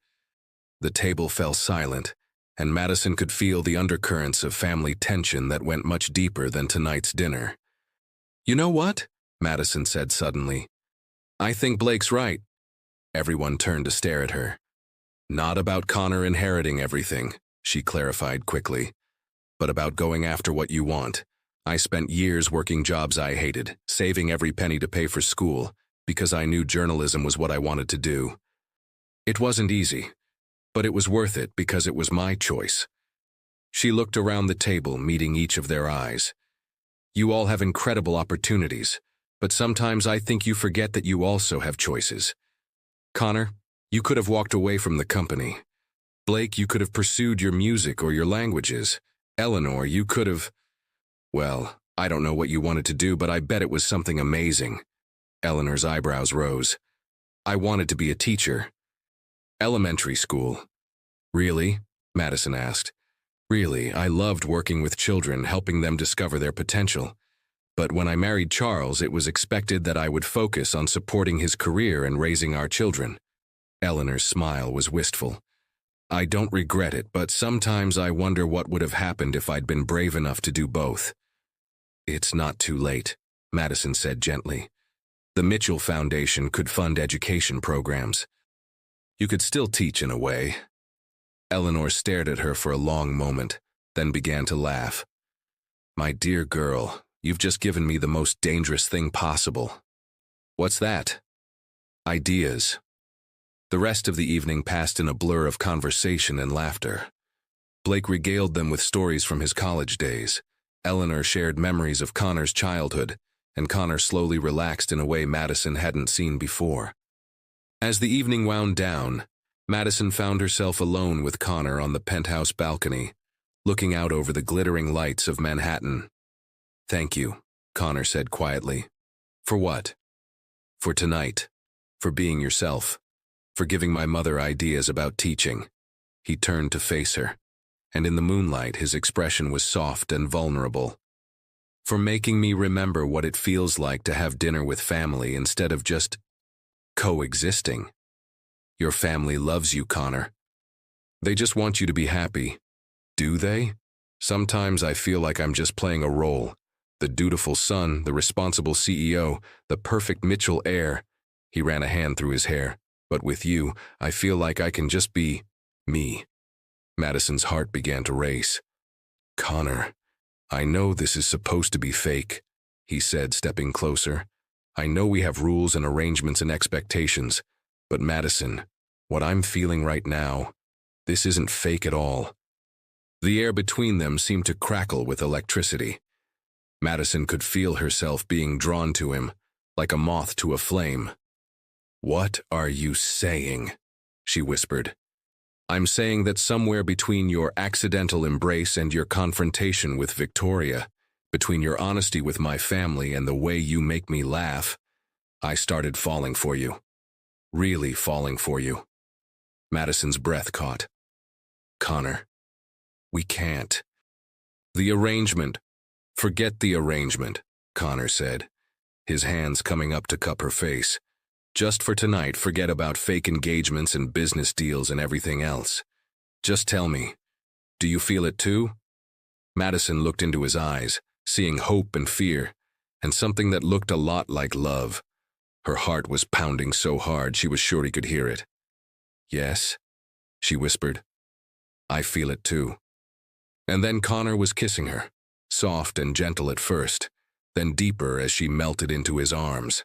The table fell silent, and Madison could feel the undercurrents of family tension that went much deeper than tonight's dinner. You know what? Madison said suddenly. I think Blake's right. Everyone turned to stare at her. Not about Connor inheriting everything, she clarified quickly, but about going after what you want. I spent years working jobs I hated, saving every penny to pay for school, because I knew journalism was what I wanted to do. It wasn't easy, but it was worth it because it was my choice. She looked around the table, meeting each of their eyes. You all have incredible opportunities, but sometimes I think you forget that you also have choices. Connor, you could have walked away from the company. Blake, you could have pursued your music or your languages. Eleanor, you could have... Well, I don't know what you wanted to do, but I bet it was something amazing. Eleanor's eyebrows rose. I wanted to be a teacher. Elementary school. Really? Madison asked. Really, I loved working with children, helping them discover their potential. But when I married Charles, it was expected that I would focus on supporting his career and raising our children. Eleanor's smile was wistful. I don't regret it, but sometimes I wonder what would have happened if I'd been brave enough to do both. It's not too late, Madison said gently. The Mitchell Foundation could fund education programs. You could still teach in a way. Eleanor stared at her for a long moment, then began to laugh. My dear girl, you've just given me the most dangerous thing possible. What's that? Ideas. The rest of the evening passed in a blur of conversation and laughter. Blake regaled them with stories from his college days. Eleanor shared memories of Connor's childhood, and Connor slowly relaxed in a way Madison hadn't seen before. As the evening wound down, Madison found herself alone with Connor on the penthouse balcony, looking out over the glittering lights of Manhattan. Thank you, Connor said quietly. For what? For tonight. For being yourself. For giving my mother ideas about teaching. He turned to face her, and in the moonlight his expression was soft and vulnerable. For making me remember what it feels like to have dinner with family instead of just coexisting. Your family loves you, Connor. They just want you to be happy. Do they? Sometimes I feel like I'm just playing a role. The dutiful son, the responsible CEO, the perfect Mitchell heir. He ran a hand through his hair. But with you, I feel like I can just be me. Madison's heart began to race. Connor, I know this is supposed to be fake, he said, stepping closer. I know we have rules and arrangements and expectations, but Madison, what I'm feeling right now, this isn't fake at all. The air between them seemed to crackle with electricity. Madison could feel herself being drawn to him, like a moth to a flame. What are you saying? She whispered. I'm saying that somewhere between your accidental embrace and your confrontation with Victoria, between your honesty with my family and the way you make me laugh, I started falling for you. Really falling for you. Madison's breath caught. Connor, we can't. The arrangement. Forget the arrangement, Connor said, his hands coming up to cup her face. Just for tonight, forget about fake engagements and business deals and everything else. Just tell me, do you feel it too? Madison looked into his eyes, seeing hope and fear, and something that looked a lot like love. Her heart was pounding so hard she was sure he could hear it. Yes, she whispered. I feel it too. And then Connor was kissing her, soft and gentle at first, then deeper as she melted into his arms.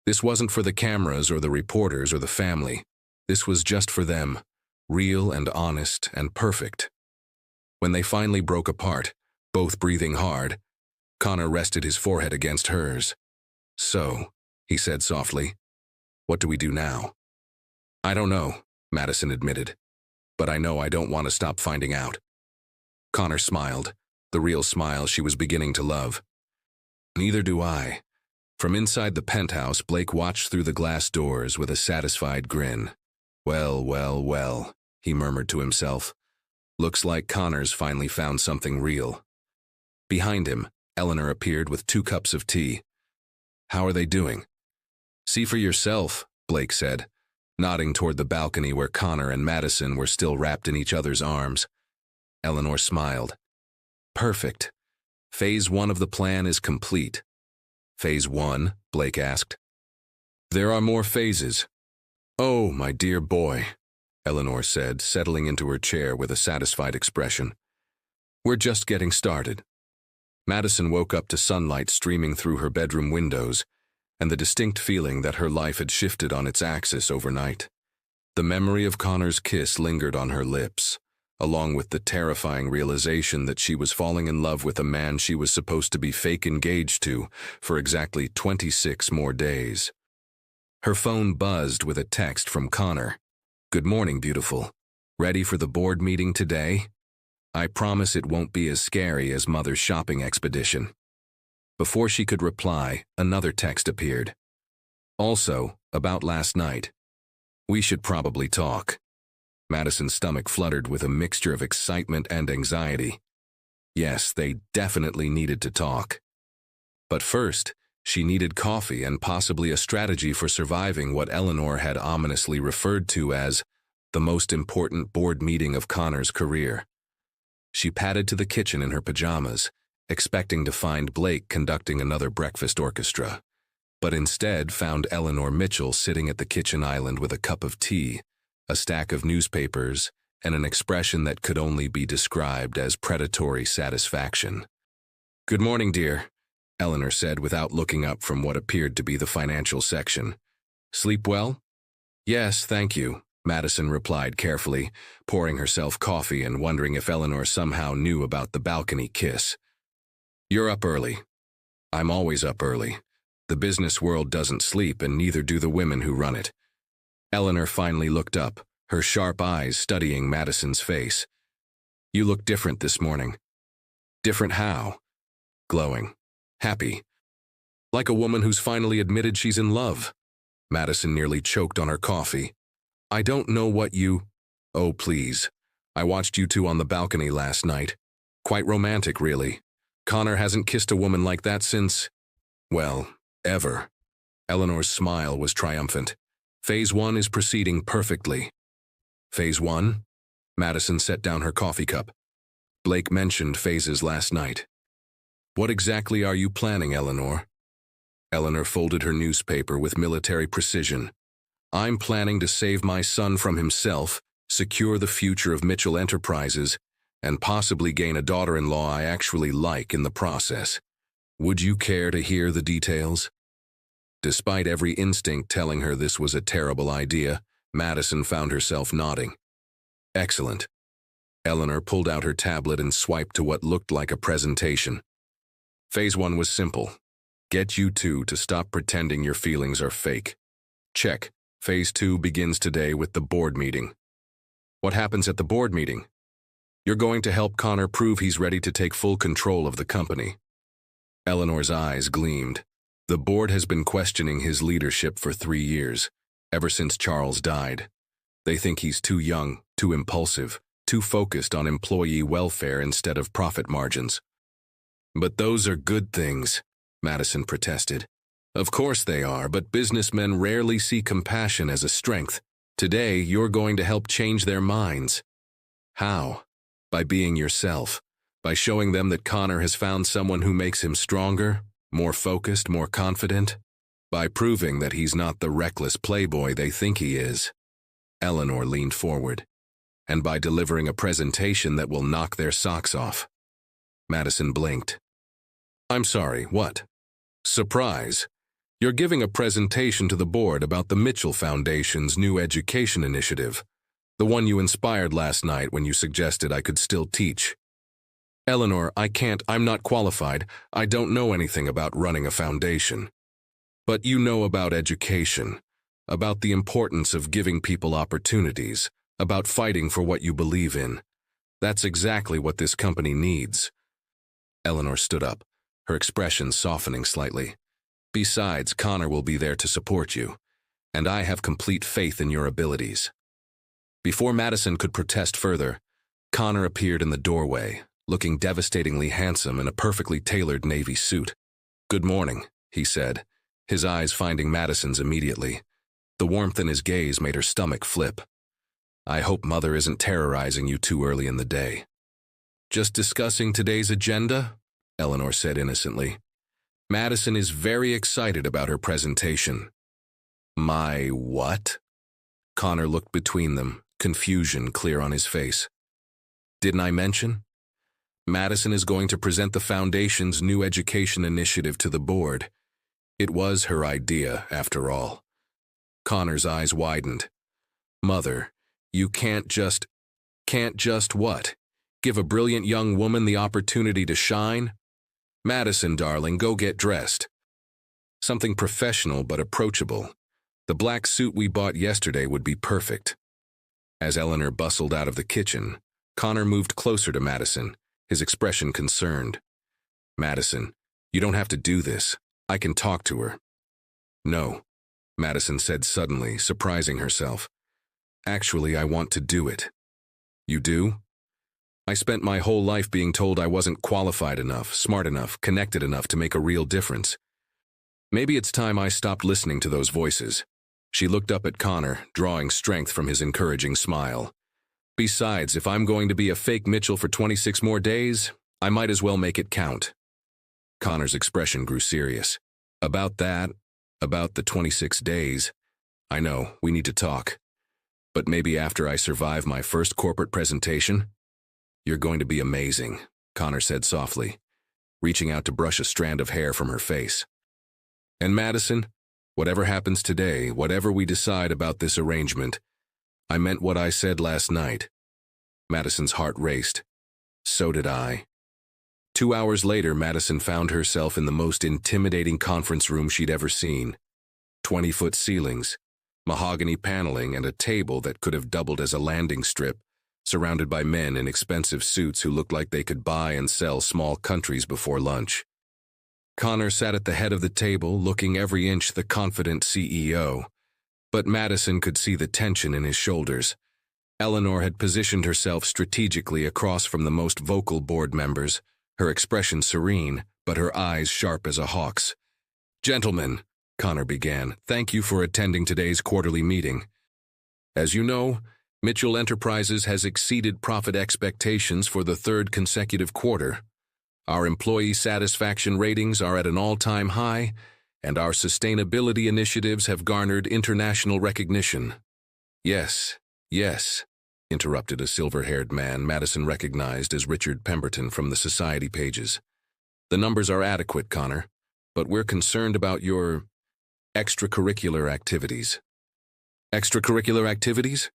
This wasn't for the cameras or the reporters or the family. This was just for them, real and honest and perfect. When they finally broke apart, both breathing hard, Connor rested his forehead against hers. So, he said softly, what do we do now? I don't know, Madison admitted, but I know I don't want to stop finding out. Connor smiled, the real smile she was beginning to love. Neither do I. From inside the penthouse, Blake watched through the glass doors with a satisfied grin. Well, well, well, he murmured to himself. Looks like Connor's finally found something real. Behind him, Eleanor appeared with 2 cups of tea. How are they doing? See for yourself, Blake said, nodding toward the balcony where Connor and Madison were still wrapped in each other's arms. Eleanor smiled. Perfect. Phase 1 of the plan is complete. Phase 1, Blake asked. There are more phases. Oh, my dear boy, Eleanor said, settling into her chair with a satisfied expression. We're just getting started. Madison woke up to sunlight streaming through her bedroom windows and the distinct feeling that her life had shifted on its axis overnight. The memory of Connor's kiss lingered on her lips, along with the terrifying realization that she was falling in love with a man she was supposed to be fake engaged to for exactly 26 more days. Her phone buzzed with a text from Connor. Good morning, beautiful. Ready for the board meeting today? I promise it won't be as scary as Mother's shopping expedition. Before she could reply, another text appeared. Also, about last night. We should probably talk. Madison's stomach fluttered with a mixture of excitement and anxiety. Yes, they definitely needed to talk. But first, she needed coffee and possibly a strategy for surviving what Eleanor had ominously referred to as the most important board meeting of Connor's career. She padded to the kitchen in her pajamas, expecting to find Blake conducting another breakfast orchestra, but instead found Eleanor Mitchell sitting at the kitchen island with a cup of tea, a stack of newspapers, and an expression that could only be described as predatory satisfaction. "Good morning, dear," Eleanor said without looking up from what appeared to be the financial section. "Sleep well?" "Yes, thank you," Madison replied carefully, pouring herself coffee and wondering if Eleanor somehow knew about the balcony kiss. "You're up early." "I'm always up early. The business world doesn't sleep, and neither do the women who run it." Eleanor finally looked up, her sharp eyes studying Madison's face. "You look different this morning." "Different how?" "Glowing. Happy. Like a woman who's finally admitted she's in love." Madison nearly choked on her coffee. "I don't know what you—" "Oh, please. I watched you two on the balcony last night. Quite romantic, really. Connor hasn't kissed a woman like that since, well, ever." Eleanor's smile was triumphant. "Phase 1 is proceeding perfectly." "Phase 1? Madison set down her coffee cup. "Blake mentioned phases last night." "What exactly are you planning, Eleanor?" Eleanor folded her newspaper with military precision. "I'm planning to save my son from himself, secure the future of Mitchell Enterprises, and possibly gain a daughter-in-law I actually like in the process. Would you care to hear the details?" Despite every instinct telling her this was a terrible idea, Madison found herself nodding. "Excellent." Eleanor pulled out her tablet and swiped to what looked like a presentation. Phase 1 was simple. Get you two to stop pretending your feelings are fake. Check. Phase 2 begins today with the board meeting. What happens at the board meeting? You're going to help Connor prove he's ready to take full control of the company. Eleanor's eyes gleamed. The board has been questioning his leadership for 3 years, ever since Charles died. They think he's too young, too impulsive, too focused on employee welfare instead of profit margins. "But those are good things," Madison protested. "Of course they are, but businessmen rarely see compassion as a strength. Today, you're going to help change their minds." "How?" "By being yourself. By showing them that Connor has found someone who makes him stronger, more focused, more confident. By proving that he's not the reckless playboy they think he is." Eleanor leaned forward. "And by delivering a presentation that will knock their socks off." Madison blinked. "I'm sorry, what?" "Surprise. You're giving a presentation to the board about the Mitchell Foundation's new education initiative, the one you inspired last night when you suggested I could still teach." "Eleanor, I'm not qualified. I don't know anything about running a foundation. But you know about education, about the importance of giving people opportunities, about fighting for what you believe in. That's exactly what this company needs." Eleanor stood up, her expression softening slightly. "Besides, Connor will be there to support you, and I have complete faith in your abilities." Before Madison could protest further, Connor appeared in the doorway, looking devastatingly handsome in a perfectly tailored navy suit. "Good morning," he said, his eyes finding Madison's immediately. The warmth in his gaze made her stomach flip. "I hope Mother isn't terrorizing you too early in the day." "Just discussing today's agenda?" Eleanor said innocently. "Madison is very excited about her presentation." "My what?" Connor looked between them, confusion clear on his face. "Didn't I mention? Madison is going to present the Foundation's new education initiative to the board. It was her idea, after all." Connor's eyes widened. "Mother, you can't just what? Give a brilliant young woman the opportunity to shine? Madison, darling, go get dressed. Something professional but approachable. The black suit we bought yesterday would be perfect." As Eleanor bustled out of the kitchen, Connor moved closer to Madison, his expression concerned. "Madison, You don't have to do this. I can talk to her. No, Madison said suddenly, surprising herself. Actually, I want to do it. You do? I spent my whole life being told I wasn't qualified enough, smart enough, connected enough to make a real difference. Maybe it's time I stopped listening to those voices. She looked up at Connor, drawing strength from his encouraging smile. Besides, if I'm going to be a fake Mitchell for 26 more days, I might as well make it count. Connor's expression grew serious. About that, about the 26 days. I know, we need to talk. But maybe after I survive my first corporate presentation? You're going to be amazing, Connor said softly, reaching out to brush a strand of hair from her face. And Madison, whatever happens today, whatever we decide about this arrangement, I meant what I said last night. Madison's heart raced. So did I. 2 hours later, Madison found herself in the most intimidating conference room she'd ever seen. 20-foot ceilings, mahogany paneling, and a table that could have doubled as a landing strip, surrounded by men in expensive suits who looked like they could buy and sell small countries before lunch. Connor sat at the head of the table, looking every inch the confident CEO, but Madison could see the tension in his shoulders. Eleanor had positioned herself strategically across from the most vocal board members, her expression serene, but her eyes sharp as a hawk's. "Gentlemen," Connor began, "thank you for attending today's quarterly meeting. As you know, Mitchell Enterprises has exceeded profit expectations for the third consecutive quarter. Our employee satisfaction ratings are at an all-time high, and our sustainability initiatives have garnered international recognition." Yes, interrupted a silver-haired man Madison recognized as Richard Pemberton from the society pages. "The numbers are adequate, Connor, but we're concerned about your extracurricular activities." "Extracurricular activities?"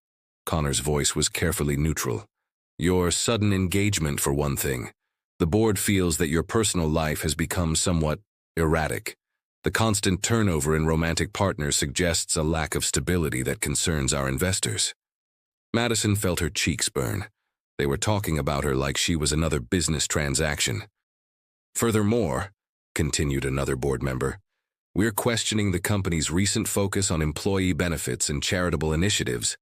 Connor's voice was carefully neutral. "Your sudden engagement, for one thing. The board feels that your personal life has become somewhat erratic. The constant turnover in romantic partners suggests a lack of stability that concerns our investors." Madison felt her cheeks burn. They were talking about her like she was another business transaction. "Furthermore," continued another board member, "we're questioning the company's recent focus on employee benefits and charitable initiatives.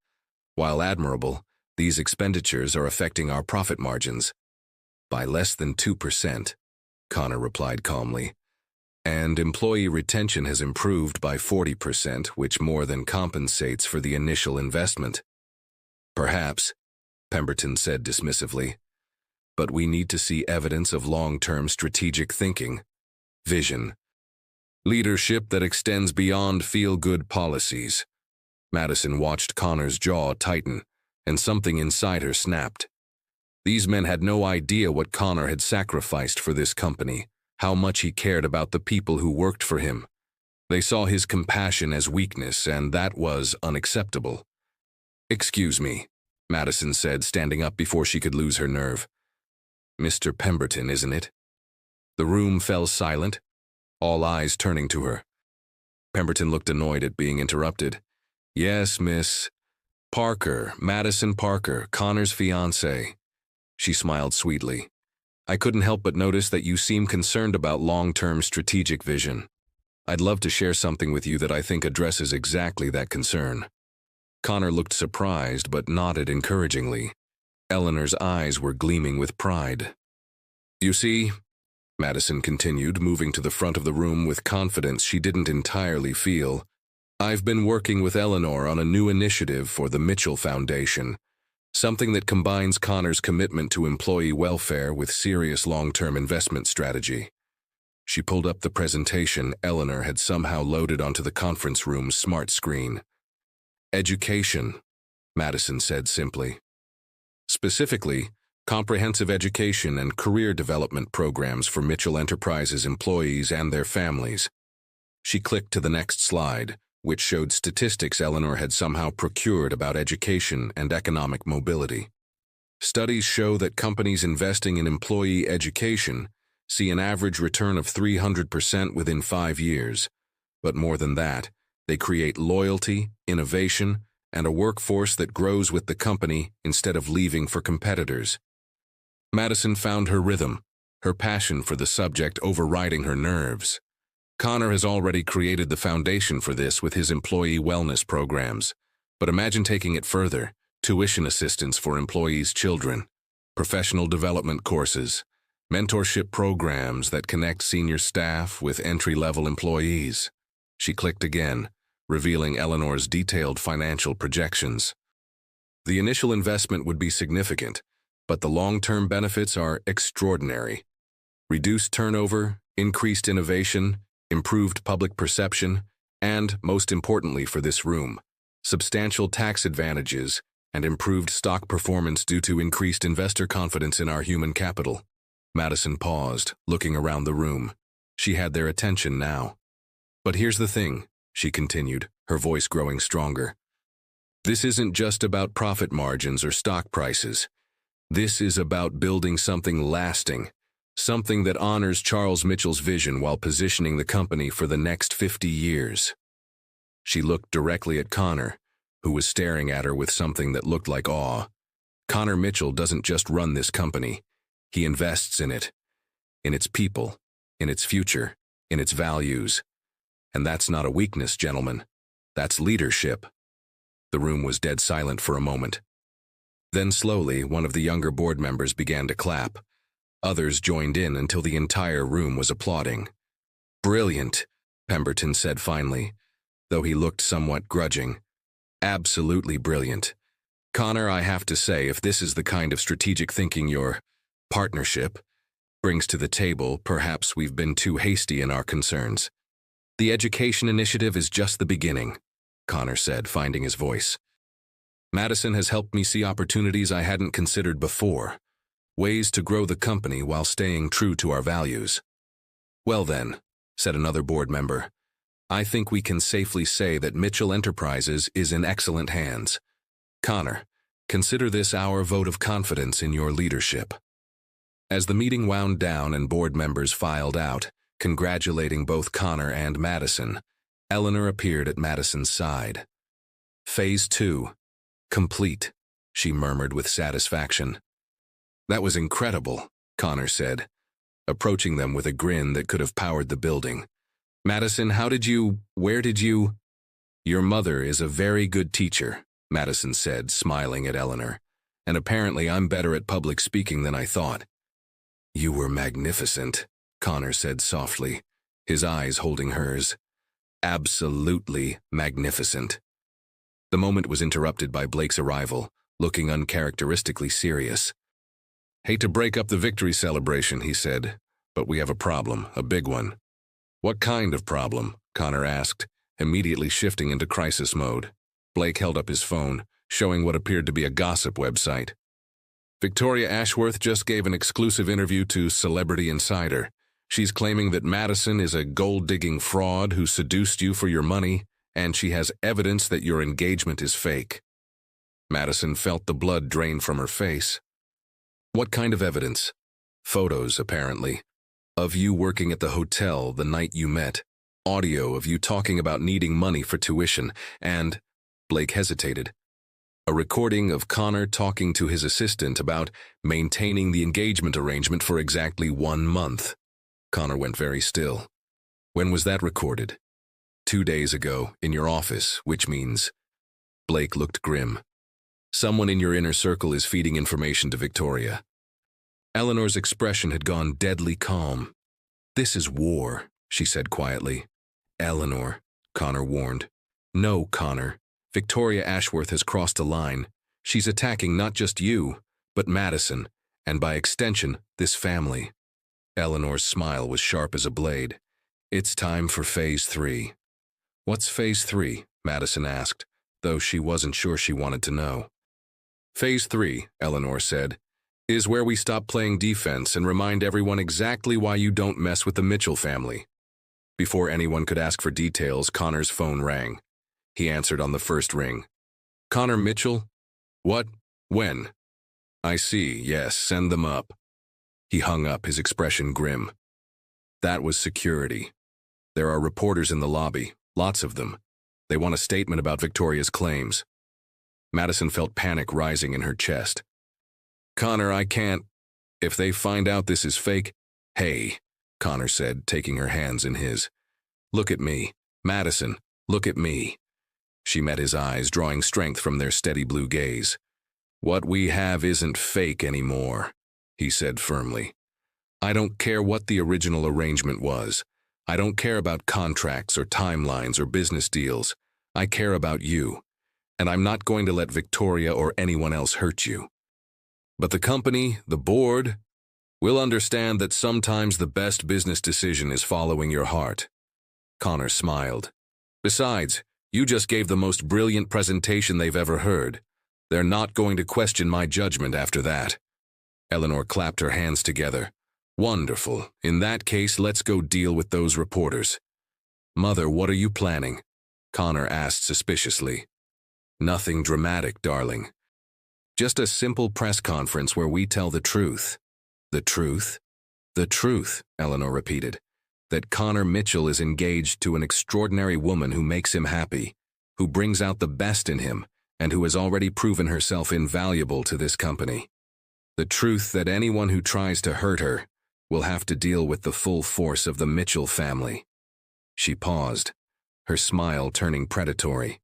While admirable, these expenditures are affecting our profit margins." "By less than 2%, Connor replied calmly. "And employee retention has improved by 40%, which more than compensates for the initial investment." "Perhaps," Pemberton said dismissively, "but we need to see evidence of long-term strategic thinking, vision, leadership that extends beyond feel-good policies." Madison watched Connor's jaw tighten, and something inside her snapped. These men had no idea what Connor had sacrificed for this company, how much he cared about the people who worked for him. They saw his compassion as weakness, and that was unacceptable. "Excuse me," Madison said, standing up before she could lose her nerve. "Mr. Pemberton, isn't it?" The room fell silent, all eyes turning to her. Pemberton looked annoyed at being interrupted. "Yes, Miss Parker, Madison Parker, Connor's fiancée." She smiled sweetly. "I couldn't help but notice that you seem concerned about long-term strategic vision. I'd love to share something with you that I think addresses exactly that concern." Connor looked surprised but nodded encouragingly. Eleanor's eyes were gleaming with pride. "You see," Madison continued, moving to the front of the room with confidence she didn't entirely feel, "I've been working with Eleanor on a new initiative for the Mitchell Foundation, something that combines Connor's commitment to employee welfare with serious long-term investment strategy." She pulled up the presentation Eleanor had somehow loaded onto the conference room's smart screen. "Education," Madison said simply. "Specifically, comprehensive education and career development programs for Mitchell Enterprises employees and their families." She clicked to the next slide, which showed statistics Eleanor had somehow procured about education and economic mobility. Studies show that companies investing in employee education see an average return of 300% within 5 years. But more than that, they create loyalty, innovation, and a workforce that grows with the company instead of leaving for competitors. Madison found her rhythm. her passion for the subject overriding her nerves. Connor has already created the foundation for this with his employee wellness programs. But imagine taking it further: tuition assistance for employees' children, professional development courses, mentorship programs that connect senior staff with entry-level employees. She clicked again, revealing Eleanor's detailed financial projections. The initial investment would be significant, but the long-term benefits are extraordinary. Reduced turnover, increased innovation, improved public perception, and, most importantly for this room, substantial tax advantages and improved stock performance due to increased investor confidence in our human capital. Madison paused, looking around the room. She had their attention now. But here's the thing, she continued, her voice growing stronger. This isn't just about profit margins or stock prices. This is about building something lasting, something that honors Charles Mitchell's vision while positioning the company for the next 50 years. She looked directly at Connor, who was staring at her with something that looked like awe. Connor Mitchell doesn't just run this company. He invests in it, in its people, in its future, in its values. And that's not a weakness, gentlemen. That's leadership. The room was dead silent for a moment. Then slowly, one of the younger board members began to clap. Others joined in until the entire room was applauding. "Brilliant," Pemberton said finally, though he looked somewhat grudging. "Absolutely brilliant. Connor, I have to say, if this is the kind of strategic thinking your partnership brings to the table, perhaps we've been too hasty in our concerns. The education initiative is just the beginning," Connor said, finding his voice. "Madison has helped me see opportunities I hadn't considered before, ways to grow the company while staying true to our values." "Well then," said another board member, "I think we can safely say that Mitchell Enterprises is in excellent hands. Connor, consider this our vote of confidence in your leadership." As the meeting wound down and board members filed out, congratulating both Connor and Madison, Eleanor appeared at Madison's side. "Phase 2. Complete," she murmured with satisfaction. "That was incredible," Connor said, approaching them with a grin that could have powered the building. "Madison, where did you—" "Your mother is a very good teacher," Madison said, smiling at Eleanor, "and apparently I'm better at public speaking than I thought." "You were magnificent," Connor said softly, his eyes holding hers. "Absolutely magnificent." The moment was interrupted by Blake's arrival, looking uncharacteristically serious. "Hate to break up the victory celebration," he said, "but we have a problem, a big one." "What kind of problem?" Connor asked, immediately shifting into crisis mode. Blake held up his phone, showing what appeared to be a gossip website. "Victoria Ashworth just gave an exclusive interview to Celebrity Insider. She's claiming that Madison is a gold-digging fraud who seduced you for your money, and she has evidence that your engagement is fake." Madison felt the blood drain from her face. "What kind of evidence?" "Photos, apparently. Of you working at the hotel the night you met. Audio of you talking about needing money for tuition, and—" Blake hesitated. "A recording of Connor talking to his assistant about maintaining the engagement arrangement for exactly 1 month." Connor went very still. "When was that recorded?" 2 days ago, in your office, which means—" Blake looked grim. "Someone in your inner circle is feeding information to Victoria." Eleanor's expression had gone deadly calm. "This is war," she said quietly. "Eleanor," Connor warned. "No, Connor. Victoria Ashworth has crossed a line. She's attacking not just you, but Madison, and by extension, this family." Eleanor's smile was sharp as a blade. "It's time for Phase 3. "What's Phase 3? Madison asked, though she wasn't sure she wanted to know. "Phase 3, Eleanor said, is where we stop playing defense and remind everyone exactly why you don't mess with the Mitchell family." Before anyone could ask for details, Connor's phone rang. He answered on the first ring. "Connor Mitchell? What? When?" "I see, yes, send them up." He hung up, his expression grim. That was security. "There are reporters in the lobby, lots of them. They want a statement about Victoria's claims." Madison felt panic rising in her chest. "Connor, I can't. If they find out this is fake, Hey, Connor said, taking her hands in his. Look at me. Madison, look at me. She met his eyes, drawing strength from their steady blue gaze. What we have isn't fake anymore, he said firmly. I don't care what the original arrangement was. I don't care about contracts or timelines or business deals. I care about you, and I'm not going to let Victoria or anyone else hurt you. But the company, the board, will understand that sometimes the best business decision is following your heart. Connor smiled. Besides, you just gave the most brilliant presentation they've ever heard. They're not going to question my judgment after that. Eleanor clapped her hands together. Wonderful. In that case, let's go deal with those reporters. Mother, what are you planning? Connor asked suspiciously. Nothing dramatic, darling. Just a simple press conference where we tell the truth. The truth? The truth, Eleanor repeated. That Connor Mitchell is engaged to an extraordinary woman who makes him happy, who brings out the best in him, and who has already proven herself invaluable to this company. The truth that anyone who tries to hurt her will have to deal with the full force of the Mitchell family. She paused, her smile turning predatory.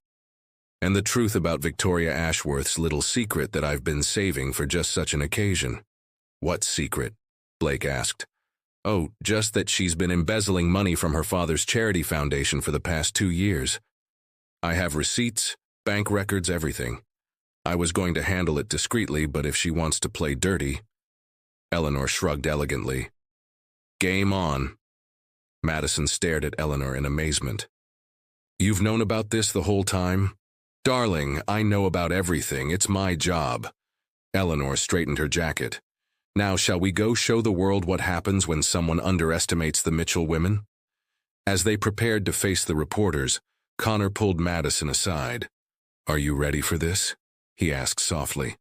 And the truth about Victoria Ashworth's little secret that I've been saving for just such an occasion. What secret? Blake asked. Oh, just that she's been embezzling money from her father's charity foundation for the past 2 years. I have receipts, bank records, everything. I was going to handle it discreetly, but if she wants to play dirty... Eleanor shrugged elegantly. Game on. Madison stared at Eleanor in amazement. You've known about this the whole time? Darling, I know about everything. It's my job. Eleanor straightened her jacket. Now, shall we go show the world what happens when someone underestimates the Mitchell women? As they prepared to face the reporters, Connor pulled Madison aside. Are you ready for this? He asked softly.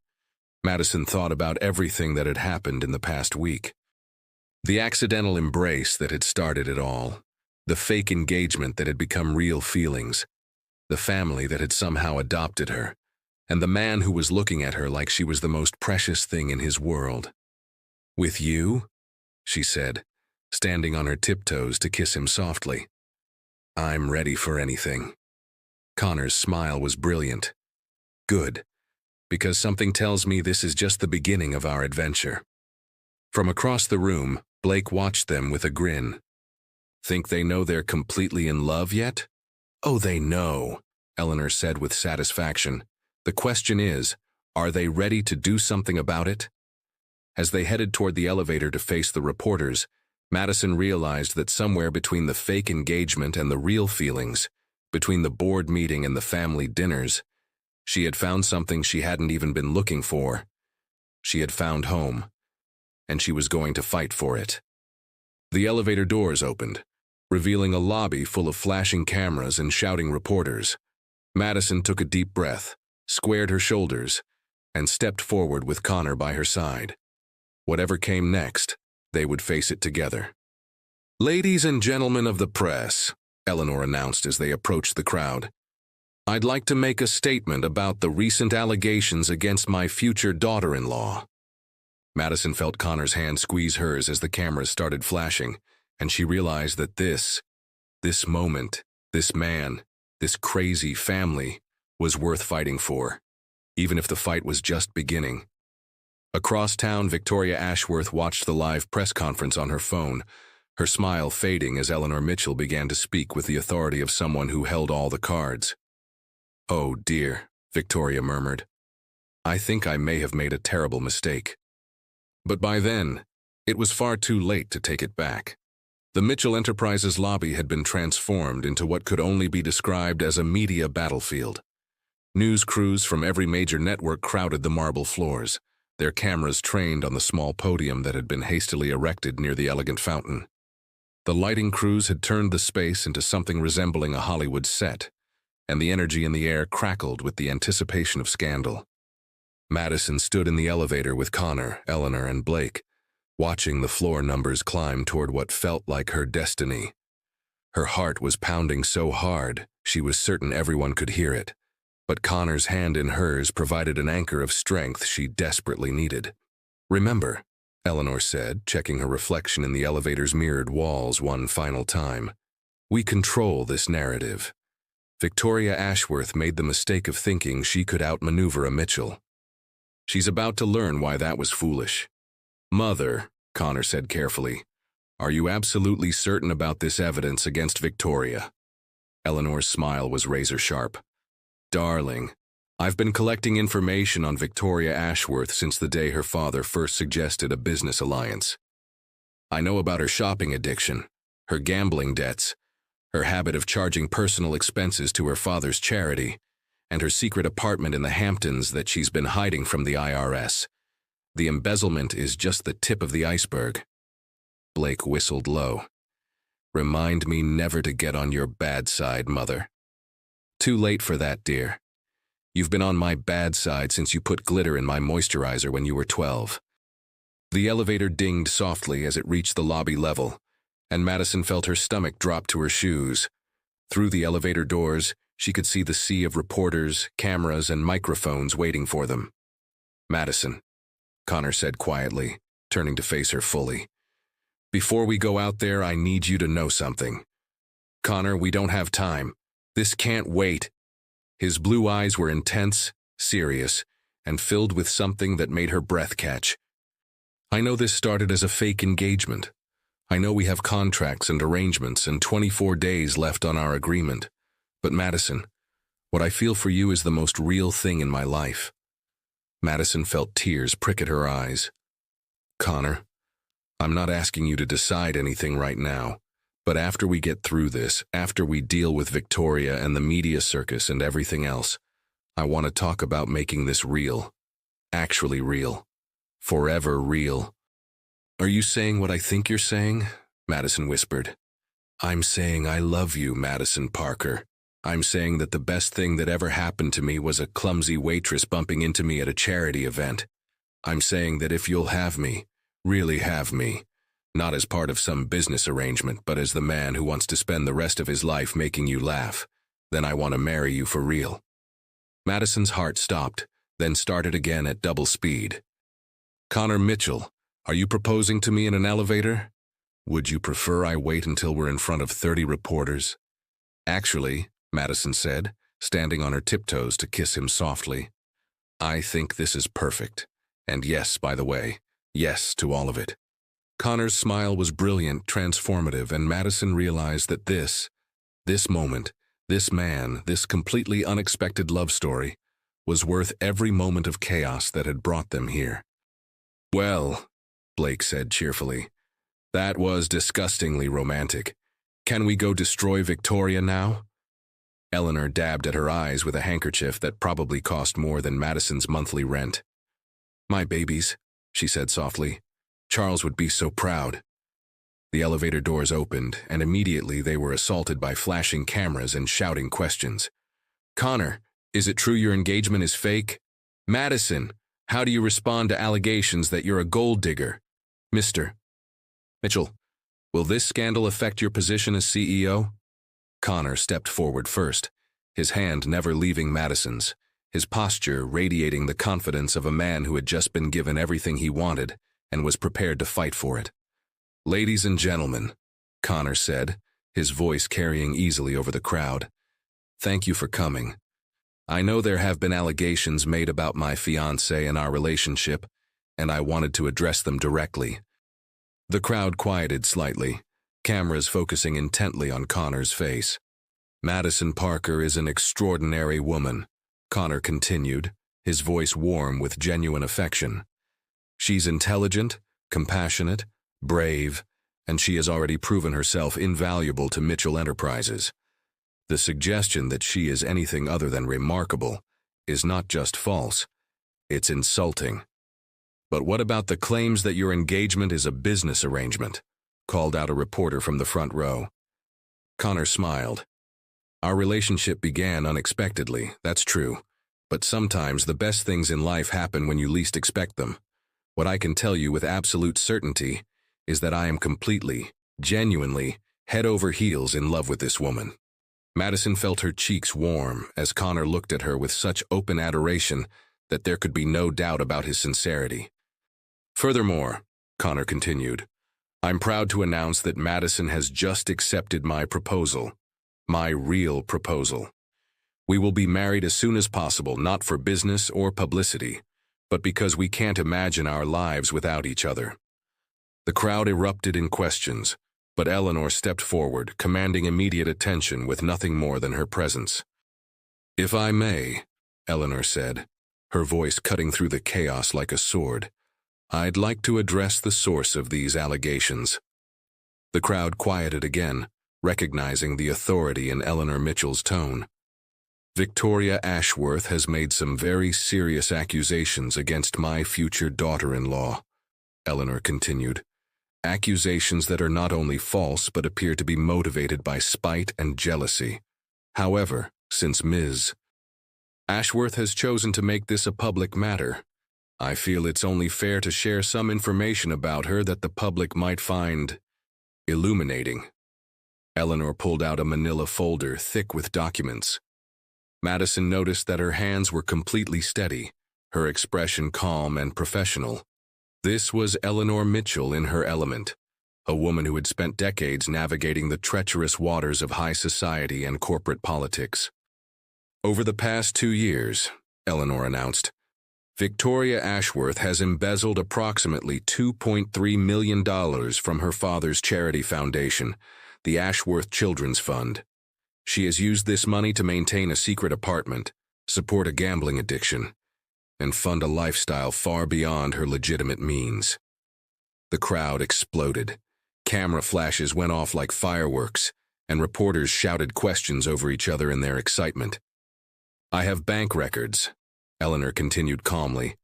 Madison thought about everything that had happened in the past week. The accidental embrace that had started it all, the fake engagement that had become real feelings, the family that had somehow adopted her, and the man who was looking at her like she was the most precious thing in his world. With you? She said, standing on her tiptoes to kiss him softly. I'm ready for anything. Connor's smile was brilliant. Good, because something tells me this is just the beginning of our adventure. From across the room, Blake watched them with a grin. Think they know they're completely in love yet? Oh, they know, Eleanor said with satisfaction. The question is, are they ready to do something about it? As they headed toward the elevator to face the reporters, Madison realized that somewhere between the fake engagement and the real feelings, between the board meeting and the family dinners, she had found something she hadn't even been looking for. She had found home, and she was going to fight for it. The elevator doors opened, revealing a lobby full of flashing cameras and shouting reporters. Madison took a deep breath, squared her shoulders, and stepped forward with Connor by her side. Whatever came next, they would face it together. Ladies and gentlemen of the press, Eleanor announced as they approached the crowd, I'd like to make a statement about the recent allegations against my future daughter-in-law. Madison felt Connor's hand squeeze hers as the cameras started flashing, and she realized that this moment, this man, this crazy family, was worth fighting for, even if the fight was just beginning. Across town, Victoria Ashworth watched the live press conference on her phone, her smile fading as Eleanor Mitchell began to speak with the authority of someone who held all the cards. Oh dear, Victoria murmured. I think I may have made a terrible mistake. But by then, it was far too late to take it back. The Mitchell Enterprises lobby had been transformed into what could only be described as a media battlefield. News crews from every major network crowded the marble floors, their cameras trained on the small podium that had been hastily erected near the elegant fountain. The lighting crews had turned the space into something resembling a Hollywood set, and the energy in the air crackled with the anticipation of scandal. Madison stood in the elevator with Connor, Eleanor, and Blake, watching the floor numbers climb toward what felt like her destiny. Her heart was pounding so hard, she was certain everyone could hear it, but Connor's hand in hers provided an anchor of strength she desperately needed. Remember, Eleanor said, checking her reflection in the elevator's mirrored walls one final time. We control this narrative. Victoria Ashworth made the mistake of thinking she could outmaneuver a Mitchell. She's about to learn why that was foolish. Mother, Connor said carefully, are you absolutely certain about this evidence against Victoria? Eleanor's smile was razor-sharp. Darling, I've been collecting information on Victoria Ashworth since the day her father first suggested a business alliance. I know about her shopping addiction, her gambling debts, her habit of charging personal expenses to her father's charity, and her secret apartment in the Hamptons that she's been hiding from the IRS. The embezzlement is just the tip of the iceberg. Blake whistled low. Remind me never to get on your bad side, Mother. Too late for that, dear. You've been on my bad side since you put glitter in my moisturizer when you were 12. The elevator dinged softly as it reached the lobby level, and Madison felt her stomach drop to her shoes. Through the elevator doors, she could see the sea of reporters, cameras, and microphones waiting for them. Madison, Connor said quietly, turning to face her fully. Before we go out there, I need you to know something. Connor, we don't have time. This can't wait. His blue eyes were intense, serious, and filled with something that made her breath catch. I know this started as a fake engagement. I know we have contracts and arrangements and 24 days left on our agreement. But Madison, what I feel for you is the most real thing in my life. Madison felt tears prick at her eyes. Connor, I'm not asking you to decide anything right now. But after we get through this, after we deal with Victoria and the media circus and everything else, I want to talk about making this real. Actually real. Forever real. Are you saying what I think you're saying? Madison whispered. I'm saying I love you, Madison Parker. I'm saying that the best thing that ever happened to me was a clumsy waitress bumping into me at a charity event. I'm saying that if you'll have me, really have me, not as part of some business arrangement, but as the man who wants to spend the rest of his life making you laugh, then I want to marry you for real. Madison's heart stopped, then started again at double speed. Connor Mitchell, are you proposing to me in an elevator? Would you prefer I wait until we're in front of 30 reporters? Actually, Madison said, standing on her tiptoes to kiss him softly, I think this is perfect. And yes, by the way, yes to all of it. Connor's smile was brilliant, transformative, and Madison realized that this moment, this man, this completely unexpected love story, was worth every moment of chaos that had brought them here. Well, Blake said cheerfully, that was disgustingly romantic. Can we go destroy Victoria now? Eleanor dabbed at her eyes with a handkerchief that probably cost more than Madison's monthly rent. My babies, she said softly. Charles would be so proud. The elevator doors opened, and immediately they were assaulted by flashing cameras and shouting questions. Connor, is it true your engagement is fake? Madison, how do you respond to allegations that you're a gold digger? Mr. Mitchell, will this scandal affect your position as CEO? Connor stepped forward first, his hand never leaving Madison's, his posture radiating the confidence of a man who had just been given everything he wanted and was prepared to fight for it. Ladies and gentlemen, Connor said, his voice carrying easily over the crowd, thank you for coming. I know there have been allegations made about my fiancé and our relationship, and I wanted to address them directly. The crowd quieted slightly, cameras focusing intently on Connor's face. Madison Parker is an extraordinary woman, Connor continued, his voice warm with genuine affection. She's intelligent, compassionate, brave, and she has already proven herself invaluable to Mitchell Enterprises. The suggestion that she is anything other than remarkable is not just false, it's insulting. But what about the claims that your engagement is a business arrangement? Called out a reporter from the front row. Connor smiled. Our relationship began unexpectedly, that's true, but sometimes the best things in life happen when you least expect them. What I can tell you with absolute certainty is that I am completely, genuinely, head over heels in love with this woman. Madison felt her cheeks warm as Connor looked at her with such open adoration that there could be no doubt about his sincerity. Furthermore, Connor continued. I'm proud to announce that Madison has just accepted my proposal. My real proposal. We will be married as soon as possible, not for business or publicity, but because we can't imagine our lives without each other. The crowd erupted in questions, but Eleanor stepped forward, commanding immediate attention with nothing more than her presence. If I may, Eleanor said, her voice cutting through the chaos like a sword, I'd like to address the source of these allegations. The crowd quieted again, recognizing the authority in Eleanor Mitchell's tone. Victoria Ashworth has made some very serious accusations against my future daughter-in-law, Eleanor continued. Accusations that are not only false but appear to be motivated by spite and jealousy. However, since Ms. Ashworth has chosen to make this a public matter, I feel it's only fair to share some information about her that the public might find illuminating. Eleanor pulled out a manila folder thick with documents. Madison noticed that her hands were completely steady, her expression calm and professional. This was Eleanor Mitchell in her element, a woman who had spent decades navigating the treacherous waters of high society and corporate politics. Over the past 2 years, Eleanor announced, Victoria Ashworth has embezzled approximately $2.3 million from her father's charity foundation, the Ashworth Children's Fund. She has used this money to maintain a secret apartment, support a gambling addiction, and fund a lifestyle far beyond her legitimate means. The crowd exploded. Camera flashes went off like fireworks, and reporters shouted questions over each other in their excitement. I have bank records, Eleanor continued calmly,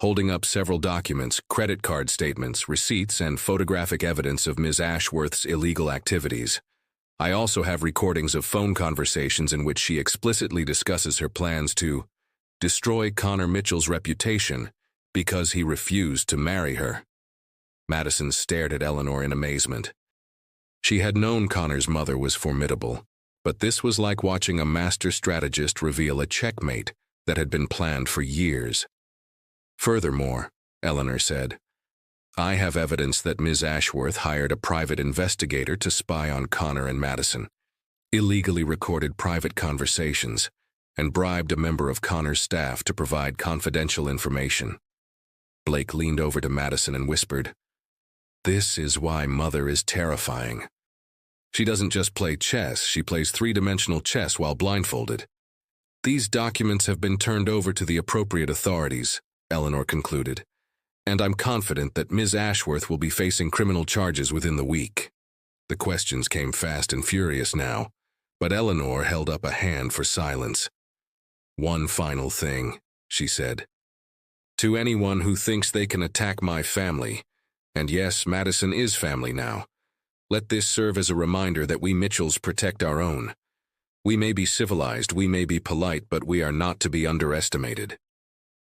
holding up several documents, credit card statements, receipts, and photographic evidence of Ms. Ashworth's illegal activities. I also have recordings of phone conversations in which she explicitly discusses her plans to destroy Connor Mitchell's reputation because he refused to marry her. Madison stared at Eleanor in amazement. She had known Connor's mother was formidable, but this was like watching a master strategist reveal a checkmate that had been planned for years. Furthermore, Eleanor said, I have evidence that Ms. Ashworth hired a private investigator to spy on Connor and Madison, illegally recorded private conversations, and bribed a member of Connor's staff to provide confidential information. Blake leaned over to Madison and whispered, This is why Mother is terrifying. She doesn't just play chess, she plays three-dimensional chess while blindfolded. These documents have been turned over to the appropriate authorities, Eleanor concluded, and I'm confident that Ms. Ashworth will be facing criminal charges within the week. The questions came fast and furious now, but Eleanor held up a hand for silence. One final thing, she said. To anyone who thinks they can attack my family, and yes, Madison is family now, let this serve as a reminder that we Mitchells protect our own. We may be civilized, we may be polite, but we are not to be underestimated.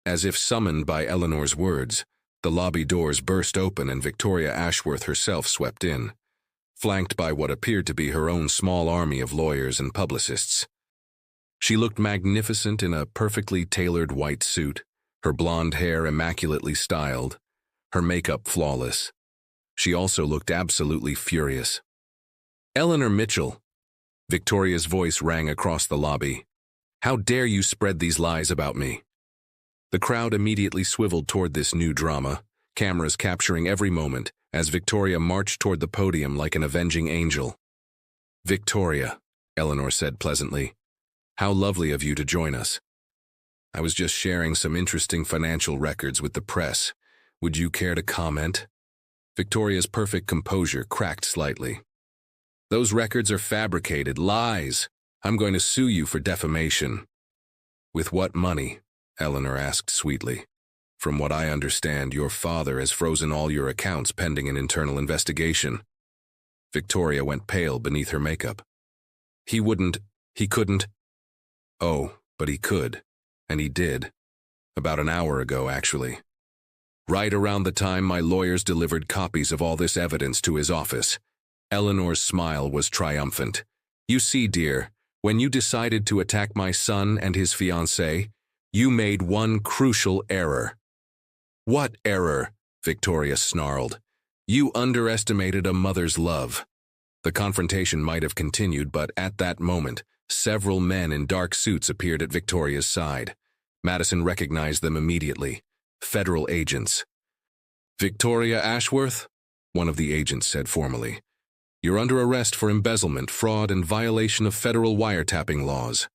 As if summoned by Eleanor's words, the lobby doors burst open and Victoria Ashworth herself swept in, flanked by what appeared to be her own small army of lawyers and publicists. She looked magnificent in a perfectly tailored white suit, her blonde hair immaculately styled, her makeup flawless. She also looked absolutely furious. Eleanor Mitchell, Victoria's voice rang across the lobby. How dare you spread these lies about me? The crowd immediately swiveled toward this new drama, cameras capturing every moment as Victoria marched toward the podium like an avenging angel. Victoria, Eleanor said pleasantly, how lovely of you to join us. I was just sharing some interesting financial records with the press. Would you care to comment? Victoria's perfect composure cracked slightly. Those records are fabricated, lies. I'm going to sue you for defamation. With what money? Eleanor asked sweetly. From what I understand, your father has frozen all your accounts pending an internal investigation. Victoria went pale beneath her makeup. He couldn't. Oh, but he could. And he did. About an hour ago, actually. Right around the time my lawyers delivered copies of all this evidence to his office. Eleanor's smile was triumphant. You see, dear, when you decided to attack my son and his fiancée, you made one crucial error. What error? Victoria snarled. You underestimated a mother's love. The confrontation might have continued, but at that moment, several men in dark suits appeared at Victoria's side. Madison recognized them immediately. Federal agents. "Victoria Ashworth?" one of the agents said formally. "You're under arrest for embezzlement, fraud, and violation of federal wiretapping laws."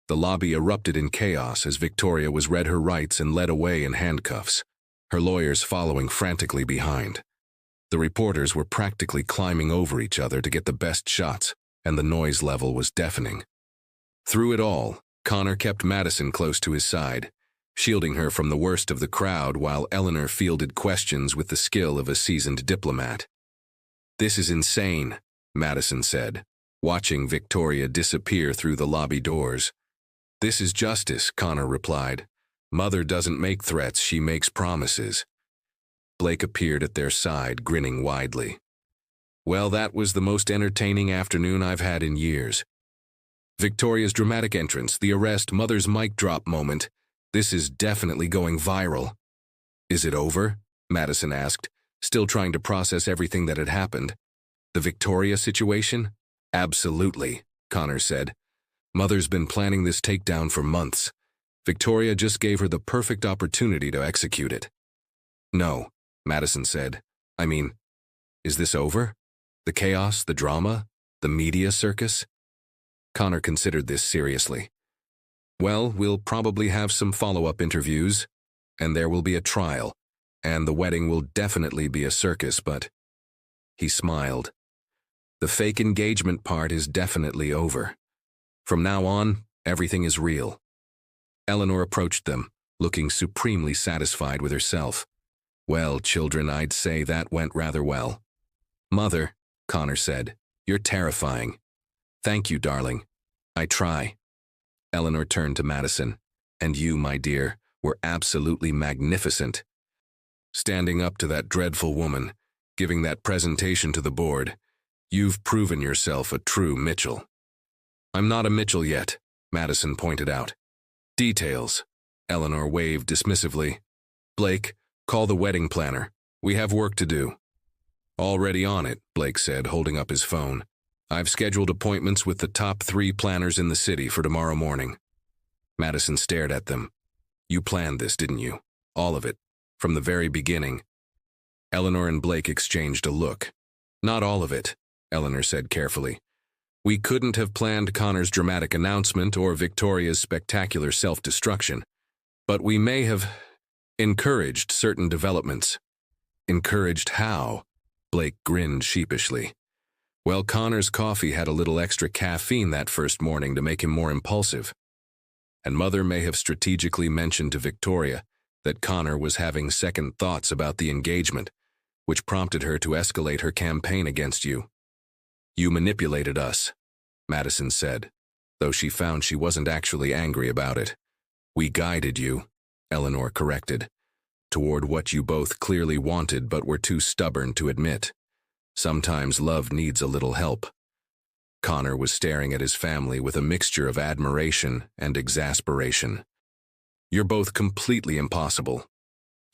The lobby erupted in chaos as Victoria was read her rights and led away in handcuffs, her lawyers following frantically behind. The reporters were practically climbing over each other to get the best shots, and the noise level was deafening. Through it all, Connor kept Madison close to his side, shielding her from the worst of the crowd while Eleanor fielded questions with the skill of a seasoned diplomat. "This is insane," Madison said, watching Victoria disappear through the lobby doors. "This is justice," Connor replied. "Mother doesn't make threats, she makes promises." Blake appeared at their side, grinning widely. "Well, that was the most entertaining afternoon I've had in years." Victoria's dramatic entrance, the arrest, Mother's mic drop moment. This is definitely going viral. "Is it over?" Madison asked, still trying to process everything that had happened. "The Victoria situation?" "Absolutely," Connor said. "Mother's been planning this takedown for months. Victoria just gave her the perfect opportunity to execute it." "No," Madison said. "I mean, is this over? The chaos, the drama, the media circus?" Connor considered this seriously. "Well, we'll probably have some follow-up interviews, and there will be a trial, and the wedding will definitely be a circus, but..." He smiled. "The fake engagement part is definitely over. From now on, everything is real." Eleanor approached them, looking supremely satisfied with herself. "Well, children, I'd say that went rather well." "Mother," Connor said, "you're terrifying." "Thank you, darling. I try." Eleanor turned to Madison. "And you, my dear, were absolutely magnificent. Standing up to that dreadful woman, giving that presentation to the board, you've proven yourself a true Mitchell." "I'm not a Mitchell yet," Madison pointed out. "Details," Eleanor waved dismissively. "Blake, call the wedding planner. We have work to do." "Already on it," Blake said, holding up his phone. "I've scheduled appointments with the top 3 planners in the city for tomorrow morning." Madison stared at them. "You planned this, didn't you? All of it, from the very beginning?" Eleanor and Blake exchanged a look. "Not all of it," Eleanor said carefully. "We couldn't have planned Connor's dramatic announcement or Victoria's spectacular self-destruction, but we may have encouraged certain developments." "Encouraged how?" Blake grinned sheepishly. "Well, Connor's coffee had a little extra caffeine that first morning to make him more impulsive. And Mother may have strategically mentioned to Victoria that Connor was having second thoughts about the engagement, which prompted her to escalate her campaign against you." "You manipulated us," Madison said, though she found she wasn't actually angry about it. "We guided you," Eleanor corrected, "toward what you both clearly wanted but were too stubborn to admit. Sometimes love needs a little help." Connor was staring at his family with a mixture of admiration and exasperation. "You're both completely impossible."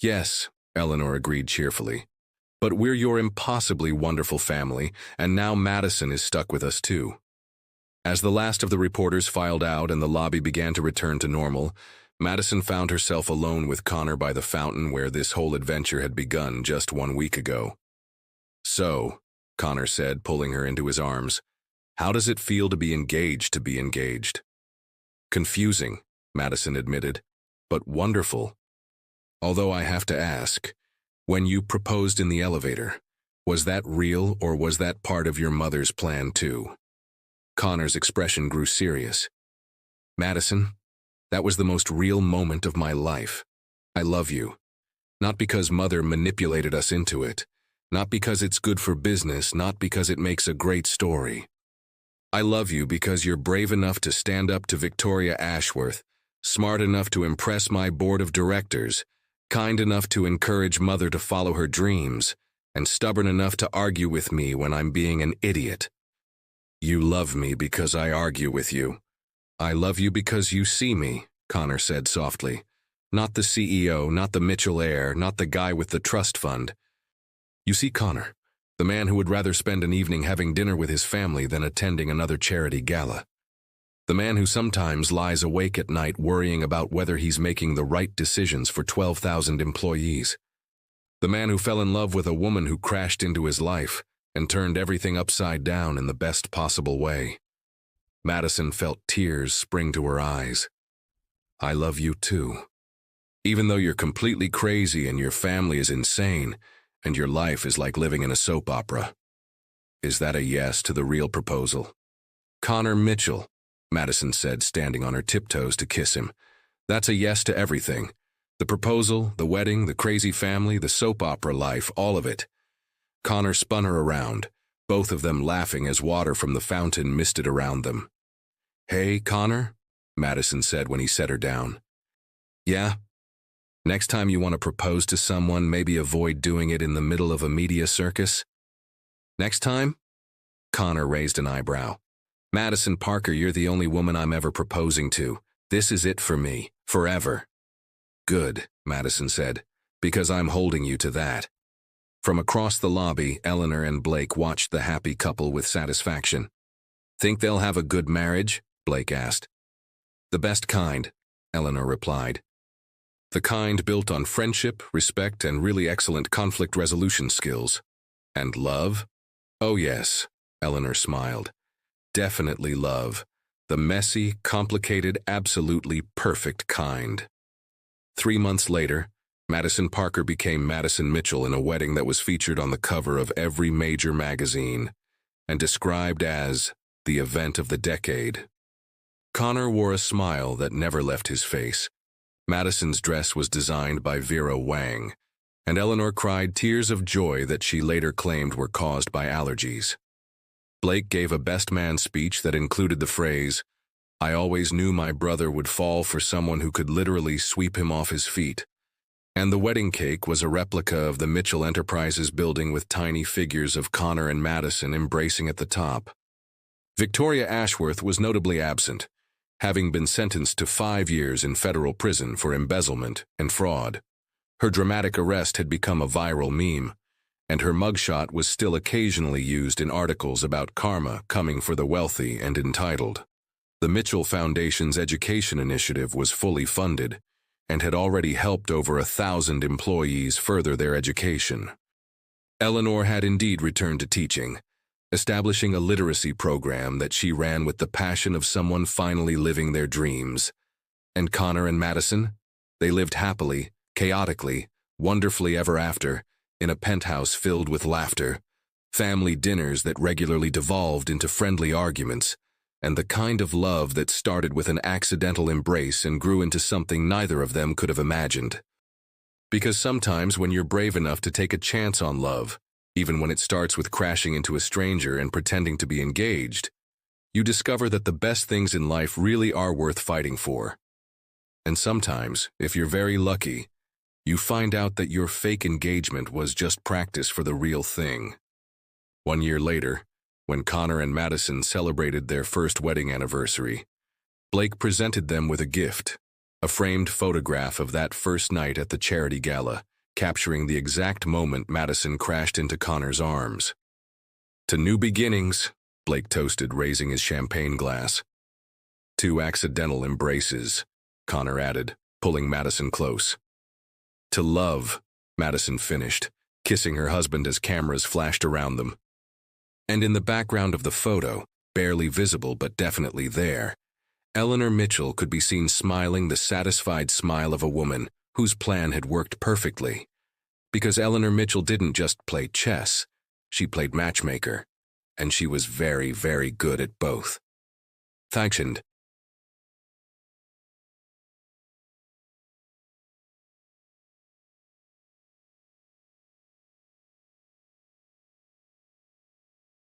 "Yes," Eleanor agreed cheerfully. "But we're your impossibly wonderful family, and now Madison is stuck with us too." As the last of the reporters filed out and the lobby began to return to normal, Madison found herself alone with Connor by the fountain where this whole adventure had begun just 1 week ago. "So," Connor said, pulling her into his arms, "how does it feel to be engaged to be engaged?" "Confusing," Madison admitted, "but wonderful. Although I have to ask, when you proposed in the elevator, was that real or was that part of your mother's plan too?" Connor's expression grew serious. "Madison, that was the most real moment of my life. I love you. Not because Mother manipulated us into it. Not because it's good for business, not because it makes a great story. I love you because you're brave enough to stand up to Victoria Ashworth, smart enough to impress my board of directors, kind enough to encourage Mother to follow her dreams, and stubborn enough to argue with me when I'm being an idiot. You love me because I argue with you. I love you because you see me," Connor said softly. "Not the CEO, not the Mitchell heir, not the guy with the trust fund. You see Connor, the man who would rather spend an evening having dinner with his family than attending another charity gala. The man who sometimes lies awake at night worrying about whether he's making the right decisions for 12,000 employees. The man who fell in love with a woman who crashed into his life and turned everything upside down in the best possible way. Madison felt tears spring to her eyes. I love you too. Even though you're completely crazy and your family is insane and your life is like living in a soap opera. Is that a yes to the real proposal? Connor Mitchell, Madison said, standing on her tiptoes to kiss him. That's a yes to everything. The proposal, the wedding, the crazy family, the soap opera life, all of it. Connor spun her around, both of them laughing as water from the fountain misted around them. Hey, Connor, Madison said when he set her down. Yeah? Next time you want to propose to someone, maybe avoid doing it in the middle of a media circus? Next time? Connor raised an eyebrow. Madison Parker, you're the only woman I'm ever proposing to. This is it for me, forever. Good, Madison said, because I'm holding you to that. From across the lobby, Eleanor and Blake watched the happy couple with satisfaction. Think they'll have a good marriage? Blake asked. The best kind, Eleanor replied. The kind built on friendship, respect, and really excellent conflict resolution skills. And love? Oh yes, Eleanor smiled. Definitely love. The messy, complicated, absolutely perfect kind. 3 months later, Madison Parker became Madison Mitchell in a wedding that was featured on the cover of every major magazine and described as the event of the decade. Connor wore a smile that never left his face. Madison's dress was designed by Vera Wang, and Eleanor cried tears of joy that she later claimed were caused by allergies. Blake gave a best man speech that included the phrase, I always knew my brother would fall for someone who could literally sweep him off his feet. And the wedding cake was a replica of the Mitchell Enterprises building with tiny figures of Connor and Madison embracing at the top. Victoria Ashworth was notably absent, having been sentenced to 5 years in federal prison for embezzlement and fraud. Her dramatic arrest had become a viral meme, and her mugshot was still occasionally used in articles about karma coming for the wealthy and entitled. The Mitchell Foundation's education initiative was fully funded and had already helped over 1,000 employees further their education. Eleanor had indeed returned to teaching, establishing a literacy program that she ran with the passion of someone finally living their dreams. And Connor and Madison? They lived happily, chaotically, wonderfully ever after, in a penthouse filled with laughter, family dinners that regularly devolved into friendly arguments, and the kind of love that started with an accidental embrace and grew into something neither of them could have imagined. Because sometimes when you're brave enough to take a chance on love, even when it starts with crashing into a stranger and pretending to be engaged, you discover that the best things in life really are worth fighting for. And sometimes, if you're very lucky, you find out that your fake engagement was just practice for the real thing. 1 year later, when Connor and Madison celebrated their first wedding anniversary, Blake presented them with a gift, a framed photograph of that first night at the charity gala, capturing the exact moment Madison crashed into Connor's arms. To new beginnings, Blake toasted, raising his champagne glass. 2 accidental embraces, Connor added, pulling Madison close. To love, Madison finished, kissing her husband as cameras flashed around them. And in the background of the photo, barely visible but definitely there, Eleanor Mitchell could be seen smiling the satisfied smile of a woman whose plan had worked perfectly. Because Eleanor Mitchell didn't just play chess, she played matchmaker, and she was very, very good at both. Thanks, and